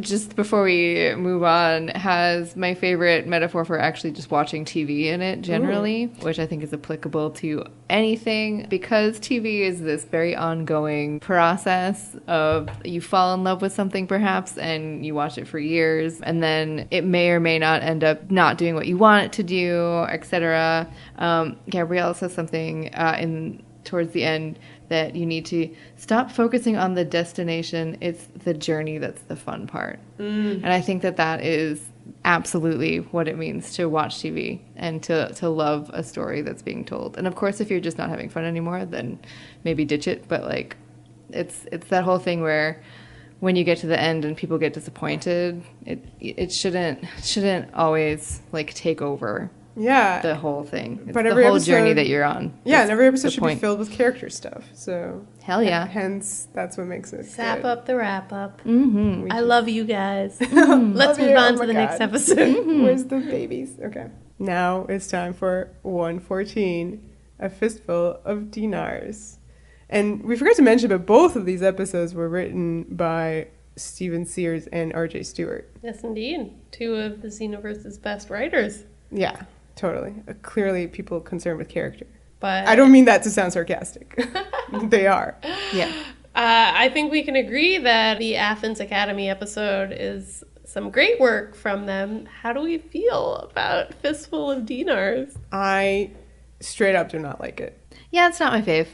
just before we move on, has my favorite metaphor for actually just watching TV in it generally, which I think is applicable to anything, because TV is this very ongoing process of you fall in love with something perhaps and you watch it for years and then it may or may not end up not doing what you want it to do, etc. Gabrielle says something towards the end that you need to stop focusing on the destination. It's the journey that's the fun part. And I think that is absolutely what it means to watch TV and to love a story that's being told. And of course, if you're just not having fun anymore, then maybe ditch it. But like, it's that whole thing where when you get to the end and people get disappointed, it shouldn't always like take over. Yeah, the whole thing. It's but the whole journey that you're on. Yeah, and every episode should be filled with character stuff. So hell yeah. Hence, that's what makes it Zap good. up the wrap up. Mm-hmm. I love you guys. Let's move on to the next episode. Where's the babies? Okay. Now it's time for 114, a fistful of dinars. And we forgot to mention, but both of these episodes were written by Stephen Sears and R.J. Stewart. Yes, indeed. 2 of the Xenoverse's best writers. Yeah. Totally. Clearly people concerned with character. But I don't mean that to sound sarcastic. They are. Yeah. I think we can agree that the Athens Academy episode is some great work from them. How do we feel about Fistful of Dinars? I straight up do not like it. Yeah, it's not my fave.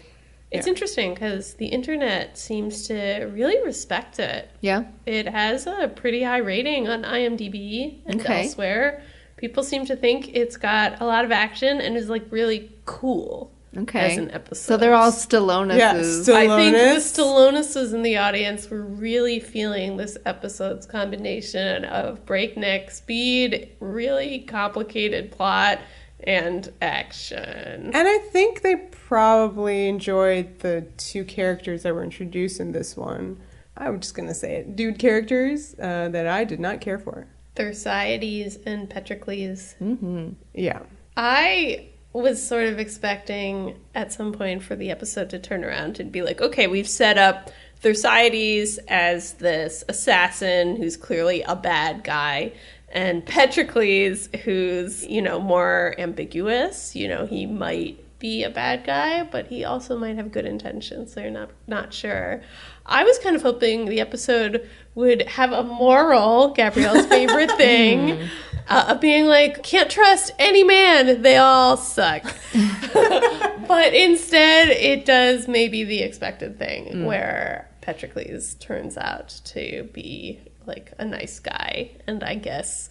It's interesting because the internet seems to really respect it. Yeah. It has a pretty high rating on IMDb and elsewhere. People seem to think it's got a lot of action and is, like, really cool as an episode. So they're all Stallonuses. Yeah, I think the Stallonuses in the audience were really feeling this episode's combination of breakneck speed, really complicated plot, and action. And I think they probably enjoyed the 2 characters that were introduced in this one. I'm just going to say it. Dude characters that I did not care for. Thersiades and Petracles. Mm-hmm. Yeah. I was sort of expecting at some point for the episode to turn around and be like, okay, we've set up Thersiades as this assassin who's clearly a bad guy, and Petracles who's, more ambiguous. He might be a bad guy, but he also might have good intentions, so you're not sure. I was kind of hoping the episode would have a moral, Gabrielle's favorite thing, of being like, can't trust any man, they all suck. But instead, it does maybe the expected thing, where Petracles turns out to be like a nice guy, and I guess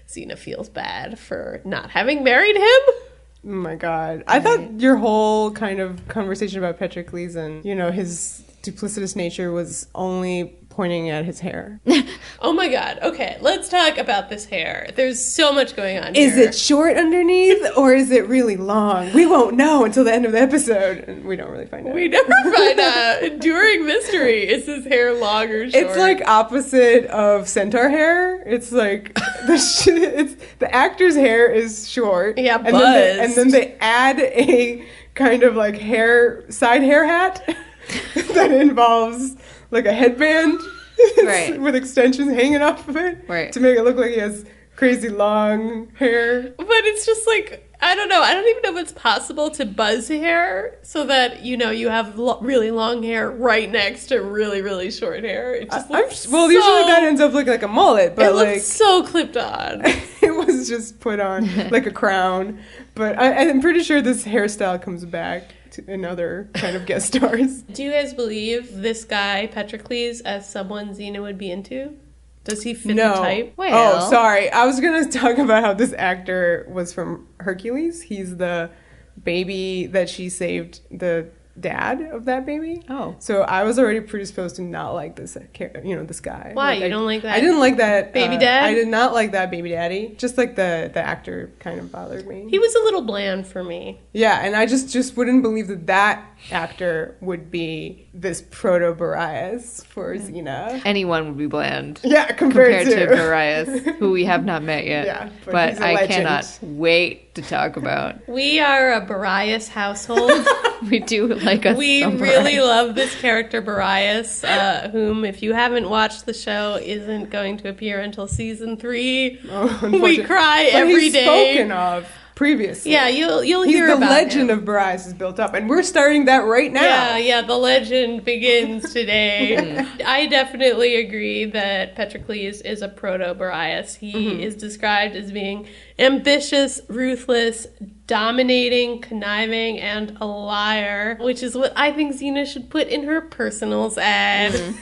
Xena feels bad for not having married him. Oh my God. I thought your whole kind of conversation about Petracles and, his duplicitous nature was only pointing at his hair. Oh my god. Okay, let's talk about this hair. There's so much going on Is here. it short underneath or is it really long? We won't know until the end of the episode. And we don't really find out. We never find out. Enduring mystery. Is his hair long or short? It's like opposite of centaur hair. It's like the actor's hair is short. Yeah, and then they add a kind of like side hair hat that involves like a headband Right. with extensions hanging off of it to make it look like he has crazy long hair. But it's just like, I don't know. I don't even know if it's possible to buzz hair so that, you have really long hair right next to really, really short hair. It just looks usually that ends up looking like a mullet, but it looks so clipped on. It was just put on like a crown. But I'm pretty sure this hairstyle comes back in other kind of guest stars. Do you guys believe this guy, Petracles, as someone Xena would be into? Does he fit the type? Well. Oh, sorry. I was going to talk about how this actor was from Hercules. He's the baby that she saved the dad of that baby. Oh. So I was already predisposed to not like this, this guy. Why? You don't like that? I didn't like that. Baby dad? I did not like that baby daddy. Just like the actor kind of bothered me. He was a little bland for me. Yeah, and I just wouldn't believe that actor would be this proto-Boreas for Xena. Anyone would be bland. Yeah, compared to Boreas, who we have not met yet. Yeah, but he's a I legend. cannot wait to talk about. We are a Boreas household. We do like us. We some really Boreas. love this character Boreas, whom, if you haven't watched the show, isn't going to appear until season 3. We cry but every he's day. Spoken of previously. Yeah, you'll hear the about legend him. of Boreas is built up, and we're starting that right now. Yeah, the legend begins today. I definitely agree that Petracles is a proto-Boreas. He is described as being ambitious, ruthless, dominating, conniving, and a liar, which is what I think Xena should put in her personals ad.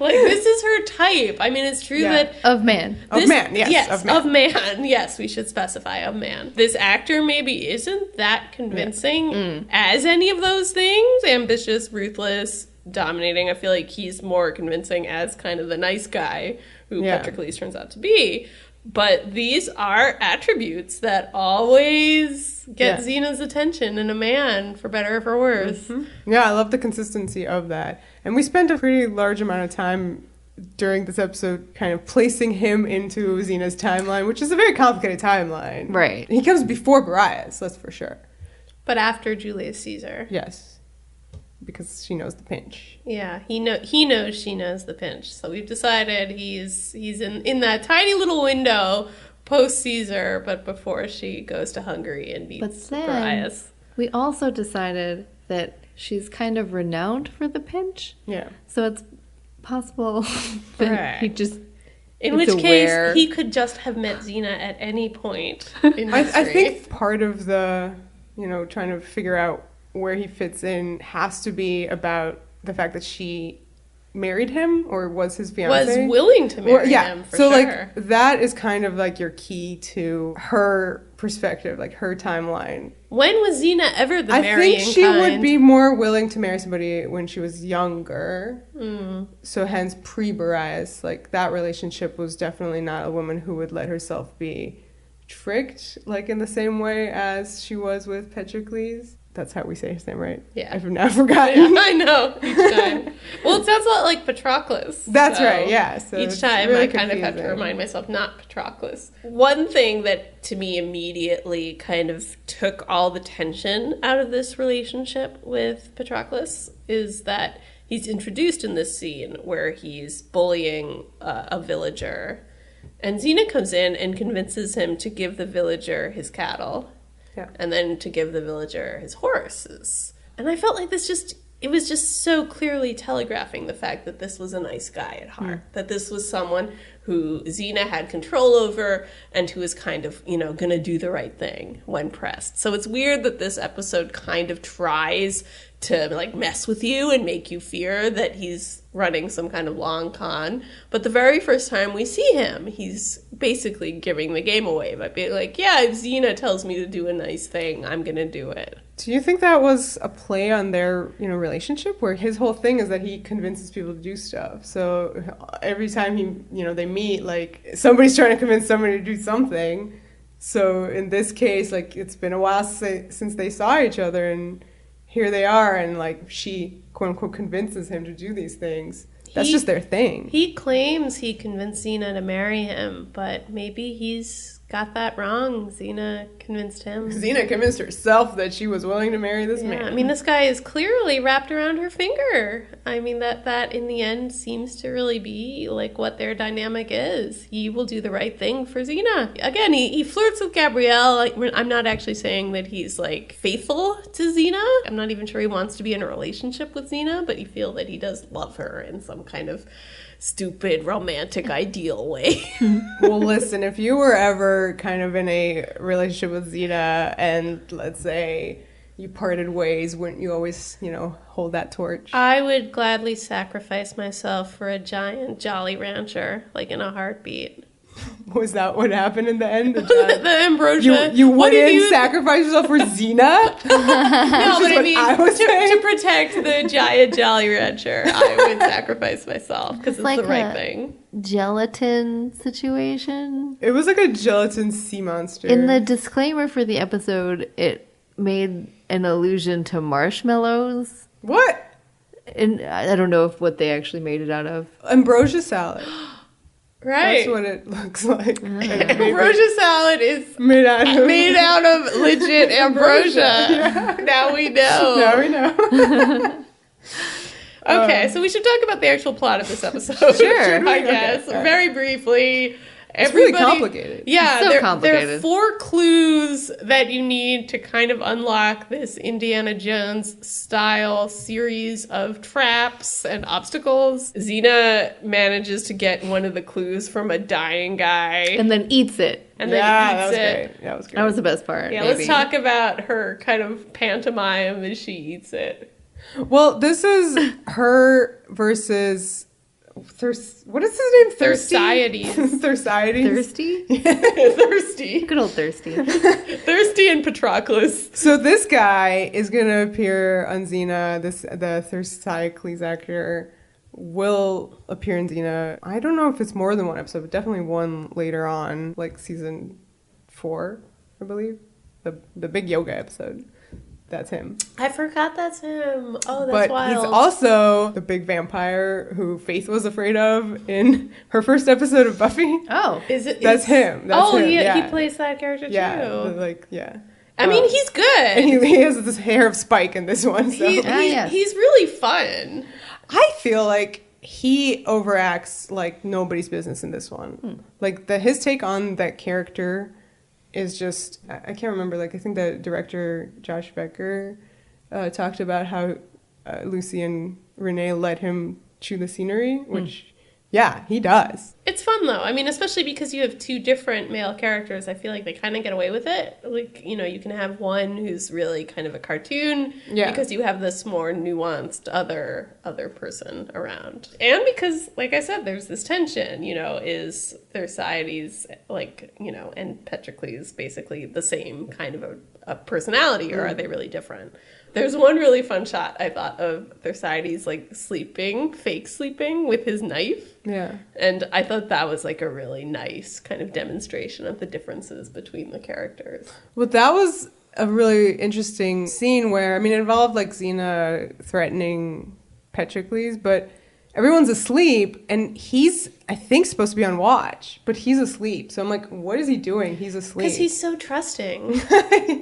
Like, this is her type. I mean, it's true that... Of man. Of man. Yes, we should specify of man. This actor maybe isn't that convincing as any of those things. Ambitious, ruthless, dominating. I feel like he's more convincing as kind of the nice guy who Petracles turns out to be. But these are attributes that always get Xena's attention in a man, for better or for worse. Yeah, I love the consistency of that. And we spent a pretty large amount of time during this episode kind of placing him into Xena's timeline, which is a very complicated timeline. Right. He comes before Boreas, that's for sure. But after Julius Caesar. Yes. Because she knows the pinch. Yeah, he knows she knows the pinch. So we've decided he's in that tiny little window post Caesar, but before she goes to Hungary and beats Boreas. We also decided that she's kind of renowned for the pinch. Yeah. So it's possible that he just... In which case, he could just have met Xena at any point in history. I think part of the, trying to figure out where he fits in has to be about the fact that she married him or was his fiance. Was willing to marry him, for so sure. Like, that is kind of like your key to her perspective, like her timeline. When was Xena ever the marrying I think she kind? would be more willing to marry somebody when she was younger. So hence pre-Boreas, like that relationship was definitely not a woman who would let herself be tricked, like in the same way as she was with Petracles. That's how we say his name, right? Yeah. I've now forgotten. I know, each time. Well, it sounds a lot like Patroclus. That's right, yeah. So each time really I kind of have to remind myself, not Patroclus. One thing that to me immediately kind of took all the tension out of this relationship with Patroclus is that he's introduced in this scene where he's bullying a villager. And Xena comes in and convinces him to give the villager his cattle. Yeah. And then to give the villager his horses. And I felt like it was just so clearly telegraphing the fact that this was a nice guy at heart. That this was someone who Xena had control over and who was kind of, going to do the right thing when pressed. So it's weird that this episode kind of tries to like mess with you and make you fear that he's running some kind of long con. But the very first time we see him, he's basically giving the game away by being like, yeah, if Xena tells me to do a nice thing, I'm going to do it. Do you think that was a play on their, relationship, where his whole thing is that he convinces people to do stuff? So every time they meet, like, somebody's trying to convince somebody to do something. So in this case, like, it's been a while since they saw each other, and here they are, and like, she quote unquote convinces him to do these things. That's just their thing. He claims he convinced Xena to marry him, but maybe he's got that wrong. Xena convinced him. Xena convinced herself that she was willing to marry this man. I mean, this guy is clearly wrapped around her finger. I mean, that in the end seems to really be like what their dynamic is. He will do the right thing for Xena. Again, he flirts with Gabrielle. Like, I'm not actually saying that he's like faithful to Xena. I'm not even sure he wants to be in a relationship with Xena, but you feel that he does love her in some kind of stupid romantic ideal way. Well, listen, if you were ever kind of in a relationship with Xena and let's say you parted ways, wouldn't you always, hold that torch? I would gladly sacrifice myself for a giant Jolly Rancher, like in a heartbeat. Was that what happened in the end? The ambrosia. You wouldn't sacrifice yourself for Xena? No, but I mean, to protect the giant Jolly Rancher, I would sacrifice myself because it's like the right thing. Gelatin situation. It was like a gelatin sea monster. In the disclaimer for the episode, it made an allusion to marshmallows. What? And I don't know what they actually made it out of. Ambrosia salad. Right. That's what it looks like. Ambrosia salad is made out of legit ambrosia. Yeah. Now we know. Okay, so we should talk about the actual plot of this episode. Sure. I guess. Okay. Very briefly. It's really complicated. Yeah, so complicated. There are 4 clues that you need to kind of unlock this Indiana Jones style series of traps and obstacles. Xena manages to get one of the clues from a dying guy. And then eats it. And then eats it. Great. That was great. That was the best part. Yeah, let's talk about her kind of pantomime as she eats it. Well, this is her versus... what is his name? Thersiades. Thirsty? Thirsty. Good old Thirsty. Thirsty and Petracles. So this guy is going to appear on Xena. The Thersiades actor will appear in Xena. I don't know if it's more than one episode, but definitely one later on, like season 4, I believe. The big yoga episode. That's him. I forgot that's him. Oh, that's wild. But he's also the big vampire who Faith was afraid of in her first episode of Buffy. Oh. That's him. That's him. He plays that character too. Yeah. I mean, he's good. And he has this hair of Spike in this one. So. He's really fun. I feel like he overacts like nobody's business in this one. Like his take on that character is just, I can't remember, like I think the director Josh Becker talked about how Lucy and Renee let him chew the scenery, which yeah, he does. It's fun though. I mean, especially because you have 2 different male characters, I feel like they kind of get away with it. Like, you can have one who's really kind of a cartoon because you have this more nuanced other person around. And because, like I said, there's this tension, is Thersiades and Petracles basically the same kind of a personality, or are they really different? There's one really fun shot, I thought, of Thersiades, fake sleeping with his knife. Yeah. And I thought that was, a really nice kind of demonstration of the differences between the characters. Well, that was a really interesting scene where, it involved, Xena threatening Petracles, but everyone's asleep, and he's, I think, supposed to be on watch, but he's asleep. So I'm like, what is he doing? He's asleep. Because he's so trusting.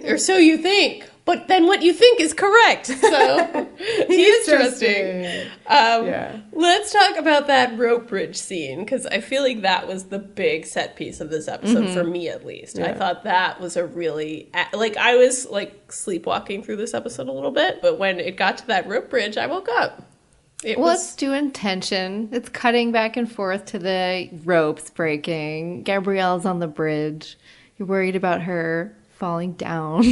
Or so you think. But then what you think is correct. So he is trusting. Let's talk about that rope bridge scene, because I feel like that was the big set piece of this episode, for me at least. Yeah. I thought that was a really... I was, sleepwalking through this episode a little bit, but when it got to that rope bridge, I woke up. It's doing tension. It's cutting back and forth to the ropes breaking. Gabrielle's on the bridge. You're worried about her falling down.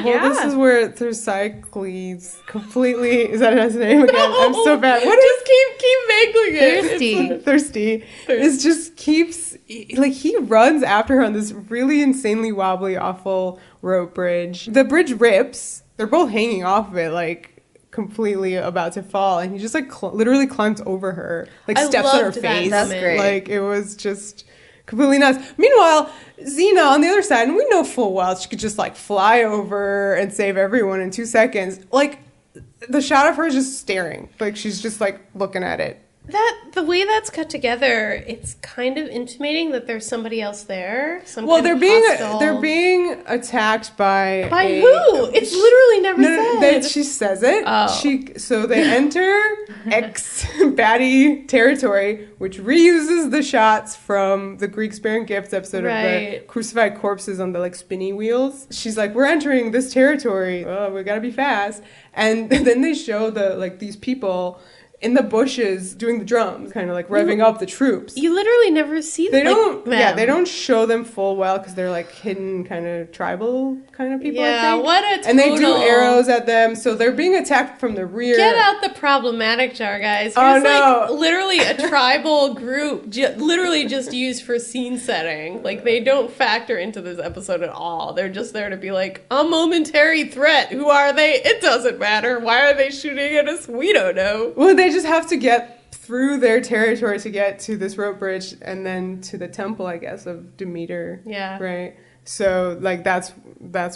Well, this is where Thersiades completely... Is that his name again? No, I'm so bad. What just keep making it. Thirsty. It just keeps... he runs after her on this really insanely wobbly, awful rope bridge. The bridge rips, they're both hanging off of it, like completely about to fall, and he just like literally climbs over her, like steps on her face. That's great. Like it was just completely nuts. Meanwhile, Xena on the other side, and we know full well she could just like fly over and save everyone in 2 seconds. Like the shot of her is just staring, like she's just like looking at it. The way that's cut together, it's kind of intimating that there's somebody else there. They're being attacked by who? It's literally never said. She says it. Oh. So they enter ex-baddie territory, which reuses the shots from the Greek Spare and Gifts episode of the crucified corpses on the like spinny wheels. She's like, we're entering this territory. Oh, we gotta be fast. And then they show these people in the bushes doing the drums, kind of like revving up the troops. You literally never see them. They don't show them full well because they're like hidden kind of tribal kind of people, yeah, I think. what a total... And they do arrows at them, so they're being attacked from the rear. Get out the problematic jar, guys. Here's like literally a tribal group, literally just used for scene setting. Like they don't factor into this episode at all. They're just there to be like, a momentary threat. Who are they? It doesn't matter. Why are they shooting at us? We don't know. Well, they just have to get through their territory to get to this rope bridge and then to the temple, I guess, of Demeter. Yeah. Right? So, like, that's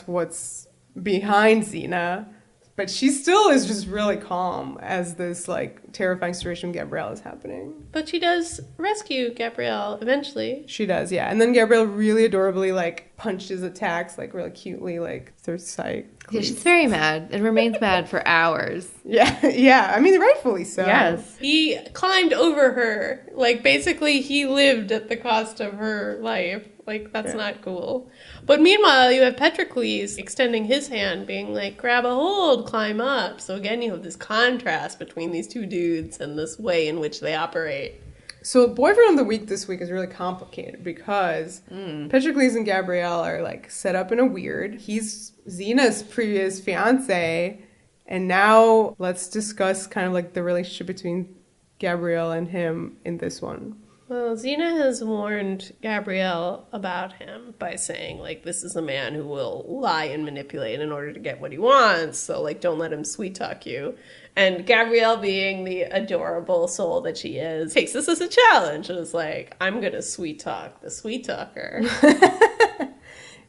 what's behind Xena. But she still is just really calm as this, like, terrifying situation with Gabrielle is happening. But she does rescue Gabrielle eventually. She does, yeah. And then Gabrielle really adorably, like, punches attacks, like, really cutely, like, through sight. Yeah, she's very mad and remains mad for hours. Yeah. I mean, rightfully so. Yes. He climbed over her. Like, basically, he lived at the cost of her life. Like, that's not cool. But meanwhile, you have Petracles extending his hand, being like, grab a hold, climb up. So again, you have this contrast between these two dudes and this way in which they operate. So Boyfriend of the Week this week is really complicated because Petracles and Gabrielle are, like, set up in a weird. He's Xena's previous fiancé, and now let's discuss kind of, like, the relationship between Gabrielle and him in this one. Well, Xena has warned Gabrielle about him by saying, like, this is a man who will lie and manipulate in order to get what he wants, so, like, don't let him sweet-talk you. And Gabrielle, being the adorable soul that she is, takes this as a challenge and is like, I'm going to sweet-talk the sweet-talker.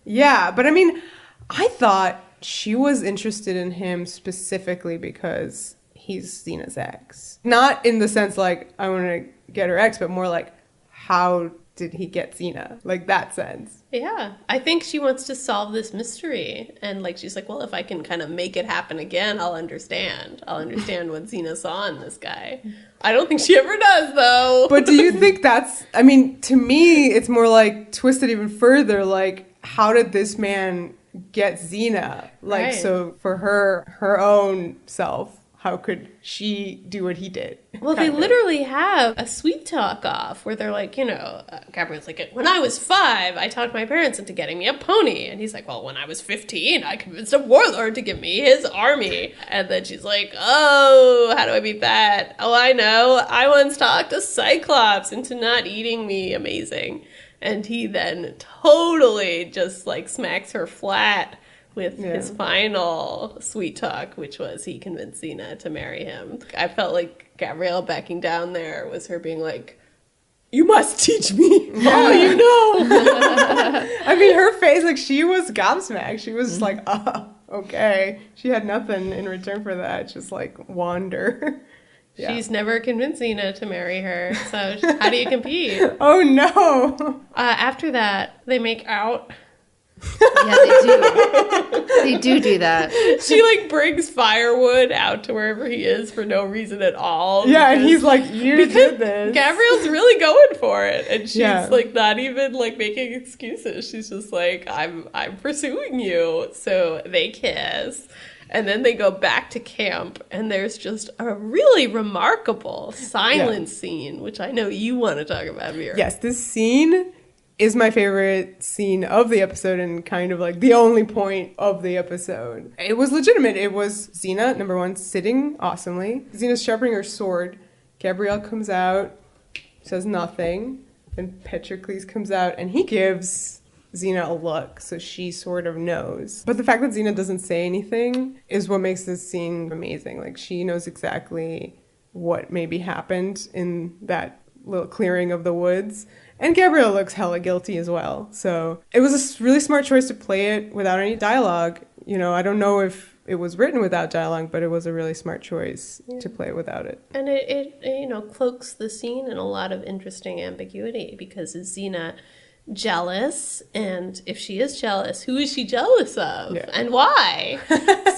Yeah, but I mean, I thought she was interested in him specifically because he's Xena's ex. Not in the sense, like, I want to get her ex, but more like, how did he get Xena? Like, that sense. Yeah. I think she wants to solve this mystery. And, like, she's like, well, if I can kind of make it happen again, I'll understand. I'll understand what Xena saw in this guy. I don't think she ever does, though. But do you think that's... I mean, to me, it's more, like, twisted even further. Like, how did this man get Xena? Like, right. So for her own self, how could she do what he did? Well, they literally have a sweet talk off where they're like, you know, Gabrielle's like, when I was 5, I talked my parents into getting me a pony. And he's like, well, when I was 15, I convinced a warlord to give me his army. And then she's like, oh, how do I beat that? Oh, I know. I once talked a Cyclops into not eating me. Amazing. And he then totally just, like, smacks her flat with his final sweet talk, which was he convinced Xena to marry him. I felt like Gabrielle backing down there was her being like, you must teach me all you know. I mean, her face, like, she was gobsmacked. She was just like, oh, okay. She had nothing in return for that, just, like, wander. Yeah. She's never convinced Xena to marry her, so how do you compete? Oh, no. After that, they make out. Yeah, they do that. She, like, brings firewood out to wherever he is for no reason at all. Yeah, and he's like, you did this. Gabrielle's really going for it, and she's like not even like making excuses. She's just like, I'm pursuing you. So they kiss. And then they go back to camp, and there's just a really remarkable silent scene, which I know you want to talk about, Vera. Yes, this scene is my favorite scene of the episode and kind of like the only point of the episode. It was legitimate. It was Xena, number one, sitting awesomely. Xena's sharpening her sword. Gabrielle comes out, says nothing. Then Petracles comes out, and he gives Xena a look, so she sort of knows. But the fact that Xena doesn't say anything is what makes this scene amazing. Like, she knows exactly what maybe happened in that little clearing of the woods. And Gabrielle looks hella guilty as well. So it was a really smart choice to play it without any dialogue. You know, I don't know if it was written without dialogue, but it was a really smart choice to play it without it. And it you know, cloaks the scene in a lot of interesting ambiguity, because is Xena jealous? And if she is jealous, who is she jealous of? Yeah. And why?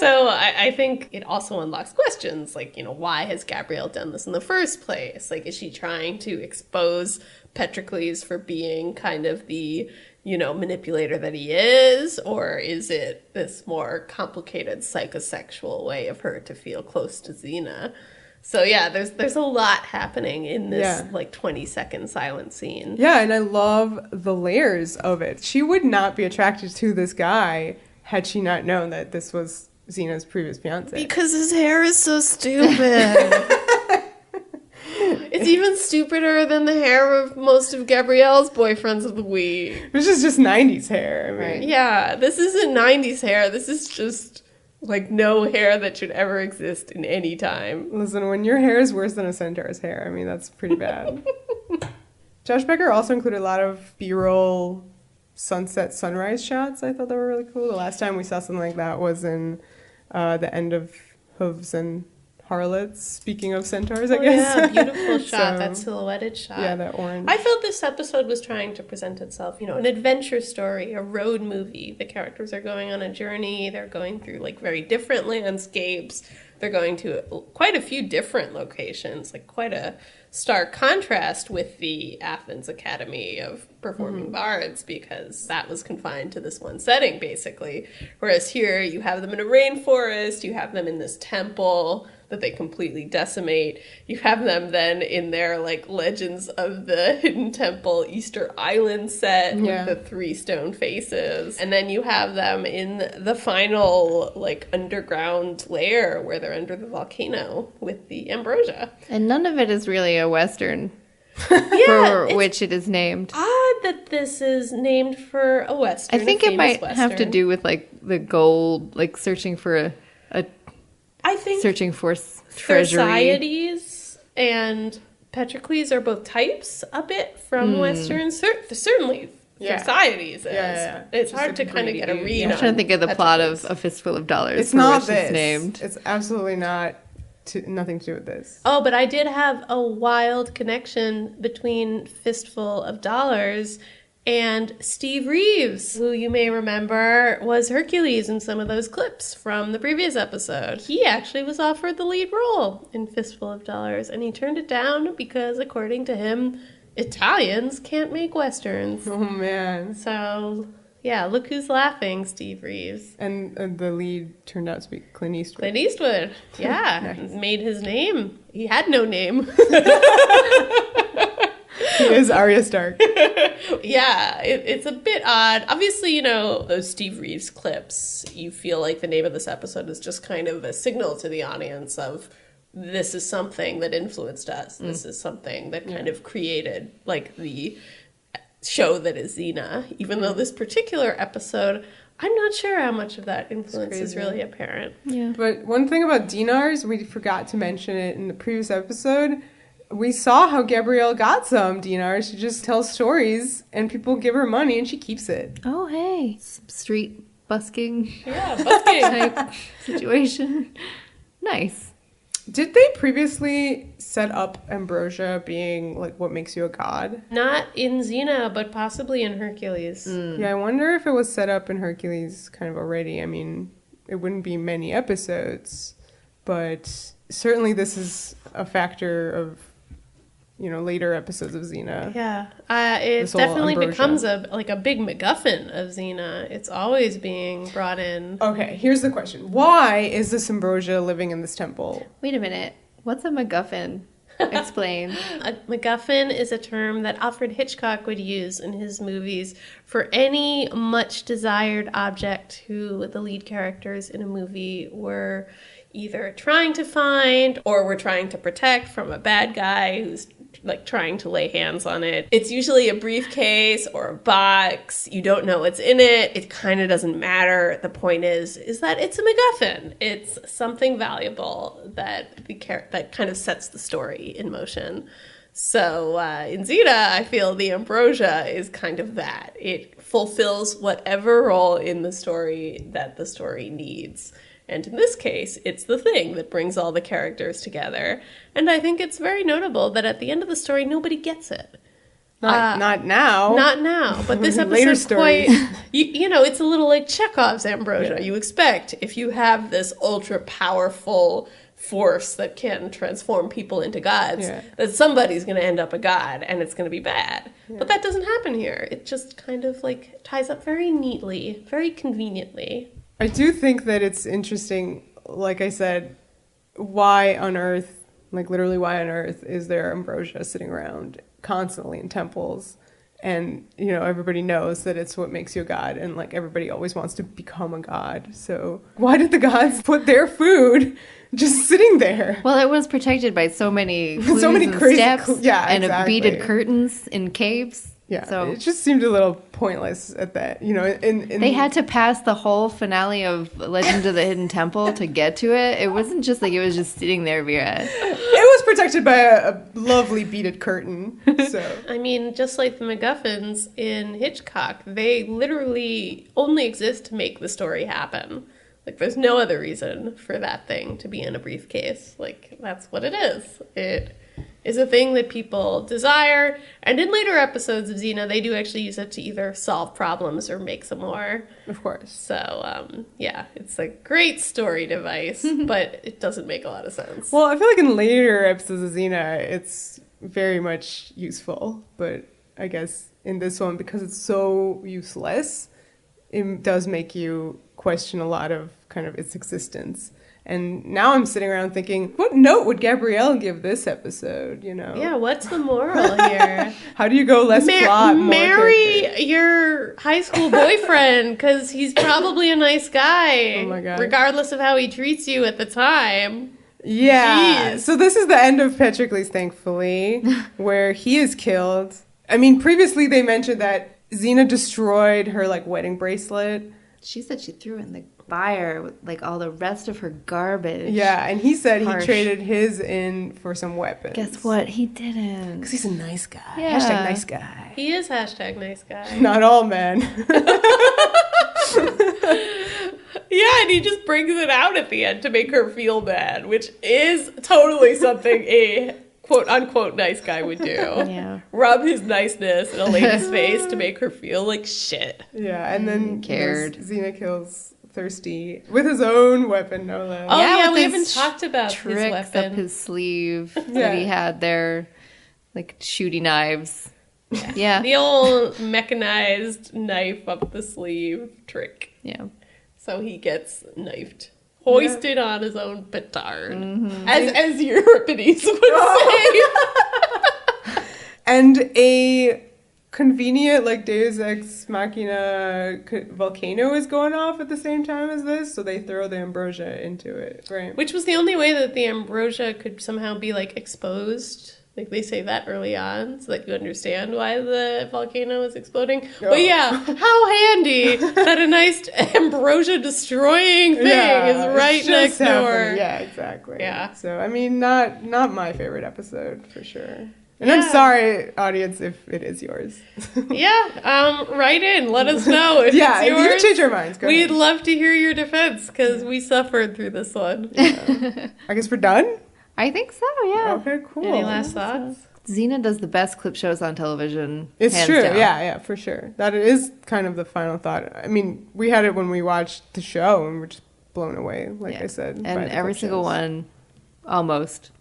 So I think it also unlocks questions like, you know, why has Gabrielle done this in the first place? Like, is she trying to expose Petracles for being kind of the, you know, manipulator that he is? Or is it this more complicated psychosexual way of her to feel close to Xena? So yeah, there's a lot happening in this like 20-second silent scene. Yeah, and I love the layers of it. She would not be attracted to this guy had she not known that this was Xena's previous fiance. Because his hair is so stupid. It's even stupider than the hair of most of Gabrielle's boyfriends of the week. Which is just 90s hair, I mean. Yeah, this isn't 90s hair. This is just like no hair that should ever exist in any time. Listen, when your hair is worse than a centaur's hair, I mean, that's pretty bad. Josh Becker also included a lot of B-roll sunset sunrise shots. I thought they were really cool. The last time we saw something like that was in the end of Hooves and Harlots, speaking of centaurs, I guess. Yeah, beautiful shot, that silhouetted shot. Yeah, that orange. I felt this episode was trying to present itself, you know, an adventure story, a road movie. The characters are going on a journey. They're going through, like, very different landscapes. They're going to quite a few different locations, like quite a stark contrast with the Athens Academy of Performing Bards, because that was confined to this one setting, basically. Whereas here, you have them in a rainforest, you have them in this temple that they completely decimate. You have them then in their, like, Legends of the Hidden Temple Easter Island set with the 3 stone faces. And then you have them in the final, like, underground lair where they're under the volcano with the ambrosia. And none of it is really a Western. For which it is named. Odd that this is named for a Western. I think it might have to do with, like, the gold, like, searching for I think searching for treasury. Thersiades and Petracles are both types a bit from Westerns. Certainly Thersiades is. Yeah. It's just hard to kind of get a read on. I'm trying to think of the plot of A Fistful of Dollars. It's not this. It's named. It's absolutely nothing to do with this. Oh, but I did have a wild connection between Fistful of Dollars and Steve Reeves, who you may remember was Hercules in some of those clips from the previous episode. He actually was offered the lead role in Fistful of Dollars, and he turned it down because, according to him, Italians can't make Westerns. Oh, man. So, yeah, look who's laughing, Steve Reeves. And the lead turned out to be Clint Eastwood. Clint Eastwood, yeah. Nice. Made his name. He had no name. He is Arya Stark. Yeah, it's a bit odd. Obviously, you know, those Steve Reeves clips, you feel like the name of this episode is just kind of a signal to the audience of this is something that influenced us. This is something that kind of created, like, the show that is Xena. Even though this particular episode, I'm not sure how much of that influence is really apparent. Yeah. But one thing about dinars, we forgot to mention it in the previous episode. We saw how Gabrielle got some dinars. She just tells stories, and people give her money, and she keeps it. Oh, hey. Some street busking. Yeah, busking type situation. Nice. Did they previously set up ambrosia being, like, what makes you a god? Not in Xena, but possibly in Hercules. Yeah, I wonder if it was set up in Hercules kind of already. I mean, it wouldn't be many episodes, but certainly this is a factor of, you know, later episodes of Xena. Yeah, it definitely becomes a big MacGuffin of Xena. It's always being brought in. Okay, here's the question. Why is this ambrosia living in this temple? Wait a minute. What's a MacGuffin? Explain. A MacGuffin is a term that Alfred Hitchcock would use in his movies for any much desired object who the lead characters in a movie were either trying to find or were trying to protect from a bad guy who's like trying to lay hands on it. It's usually a briefcase or a box. You don't know what's in it. It kind of doesn't matter. The point is that it's a MacGuffin. It's something valuable that that kind of sets the story in motion. So in Xena, I feel the ambrosia is kind of that. It fulfills whatever role in the story that the story needs. And in this case, it's the thing that brings all the characters together. And I think it's very notable that at the end of the story, nobody gets it. Not now. Not now. But this Later episode stories. quite... You know, it's a little like Chekhov's ambrosia. Yeah. You expect if you have this ultra-powerful force that can transform people into gods, that somebody's going to end up a god, and it's going to be bad. Yeah. But that doesn't happen here. It just kind of like ties up very neatly, very conveniently. I do think that it's interesting, like I said, why on earth, like literally why on earth is there ambrosia sitting around constantly in temples? And, you know, everybody knows that it's what makes you a god, and like everybody always wants to become a god. So why did the gods put their food just sitting there? Well, it was protected by so many clues and crazy steps and exactly. beaded curtains in caves. Yeah, so it just seemed a little pointless at that, you know. They had to pass the whole finale of Legend of the Hidden Temple to get to it. It wasn't just like it was just sitting there, Vera. It was protected by a lovely beaded curtain. So I mean, just like the MacGuffins in Hitchcock, they literally only exist to make the story happen. Like, there's no other reason for that thing to be in a briefcase. Like, that's what it is. It is a thing that people desire. And in later episodes of Xena, they do actually use it to either solve problems or make some more. Of course. So, yeah, it's a great story device, but it doesn't make a lot of sense. Well, I feel like in later episodes of Xena, it's very much useful. But I guess in this one, because it's so useless, it does make you question a lot of kind of its existence. And now I'm sitting around thinking, what note would Gabrielle give this episode, you know? Yeah, what's the moral here? How do you go less plot, more marry character? Your high school boyfriend, because he's probably a nice guy. Oh my God. Regardless of how he treats you at the time. Yeah. Jeez. So this is the end of Petracles, thankfully, where he is killed. I mean, previously they mentioned that Xena destroyed her, like, wedding bracelet. She said she threw it in the fire with like all the rest of her garbage. Yeah, and he said he traded his in for some weapons. Guess what? He didn't. Because he's a nice guy. Yeah. Hashtag nice guy. He is hashtag nice guy. Not all men. Yeah, and he just brings it out at the end to make her feel bad, which is totally something a quote-unquote nice guy would do. Yeah. Rub his niceness in a lady's face to make her feel like shit. Yeah, and then cared. Xena kills Thirsty with his own weapon, no less. Oh yeah, we with haven't talked about his tricks weapon. up his sleeve that he had there, like shooting knives. Yeah. The old mechanized knife up the sleeve trick. Yeah. So he gets knifed. Hoisted on his own petard. Mm-hmm. As Euripides would say. And a convenient, like, Deus Ex Machina volcano is going off at the same time as this, so they throw the ambrosia into it, right? Which was the only way that the ambrosia could somehow be, like, exposed. Like, they say that early on, so that you understand why the volcano is exploding. Oh. But yeah, how handy that a nice ambrosia-destroying thing is right next door. Yeah, exactly. Yeah. So, I mean, not my favorite episode, for sure. And I'm sorry, audience, if it is yours. Yeah, write in. Let us know if it's yours. Yeah, if you change your minds, go We'd ahead. love to hear your defense, because we suffered through this one. Yeah. I guess we're done? I think so, yeah. Okay, cool. Any last thoughts? Xena does the best clip shows on television. It's hands true, down. yeah, for sure. That is kind of the final thought. I mean, we had it when we watched the show, and we're just blown away, like I said. And every single one, almost,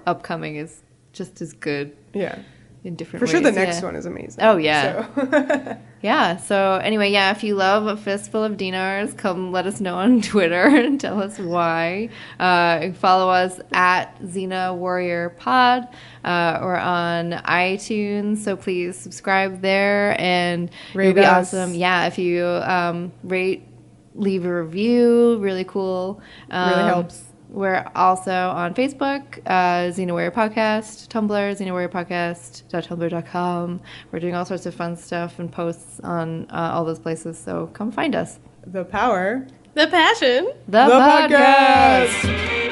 upcoming is just as good. Yeah. In different ways. For sure the next one is amazing. Oh, yeah. So. Yeah, so anyway, yeah, if you love A Fistful of Dinars, come let us know on Twitter and tell us why. Follow us at Xena Warrior Pod or on iTunes, so please subscribe there, and rate it'll be us. awesome. Yeah, if you rate, leave a review, really cool. Really helps. We're also on Facebook, Xena Warrior Podcast, Tumblr, xenawarriorpodcast.tumblr.com. We're doing all sorts of fun stuff and posts on all those places, so come find us. The power. The passion. The podcast.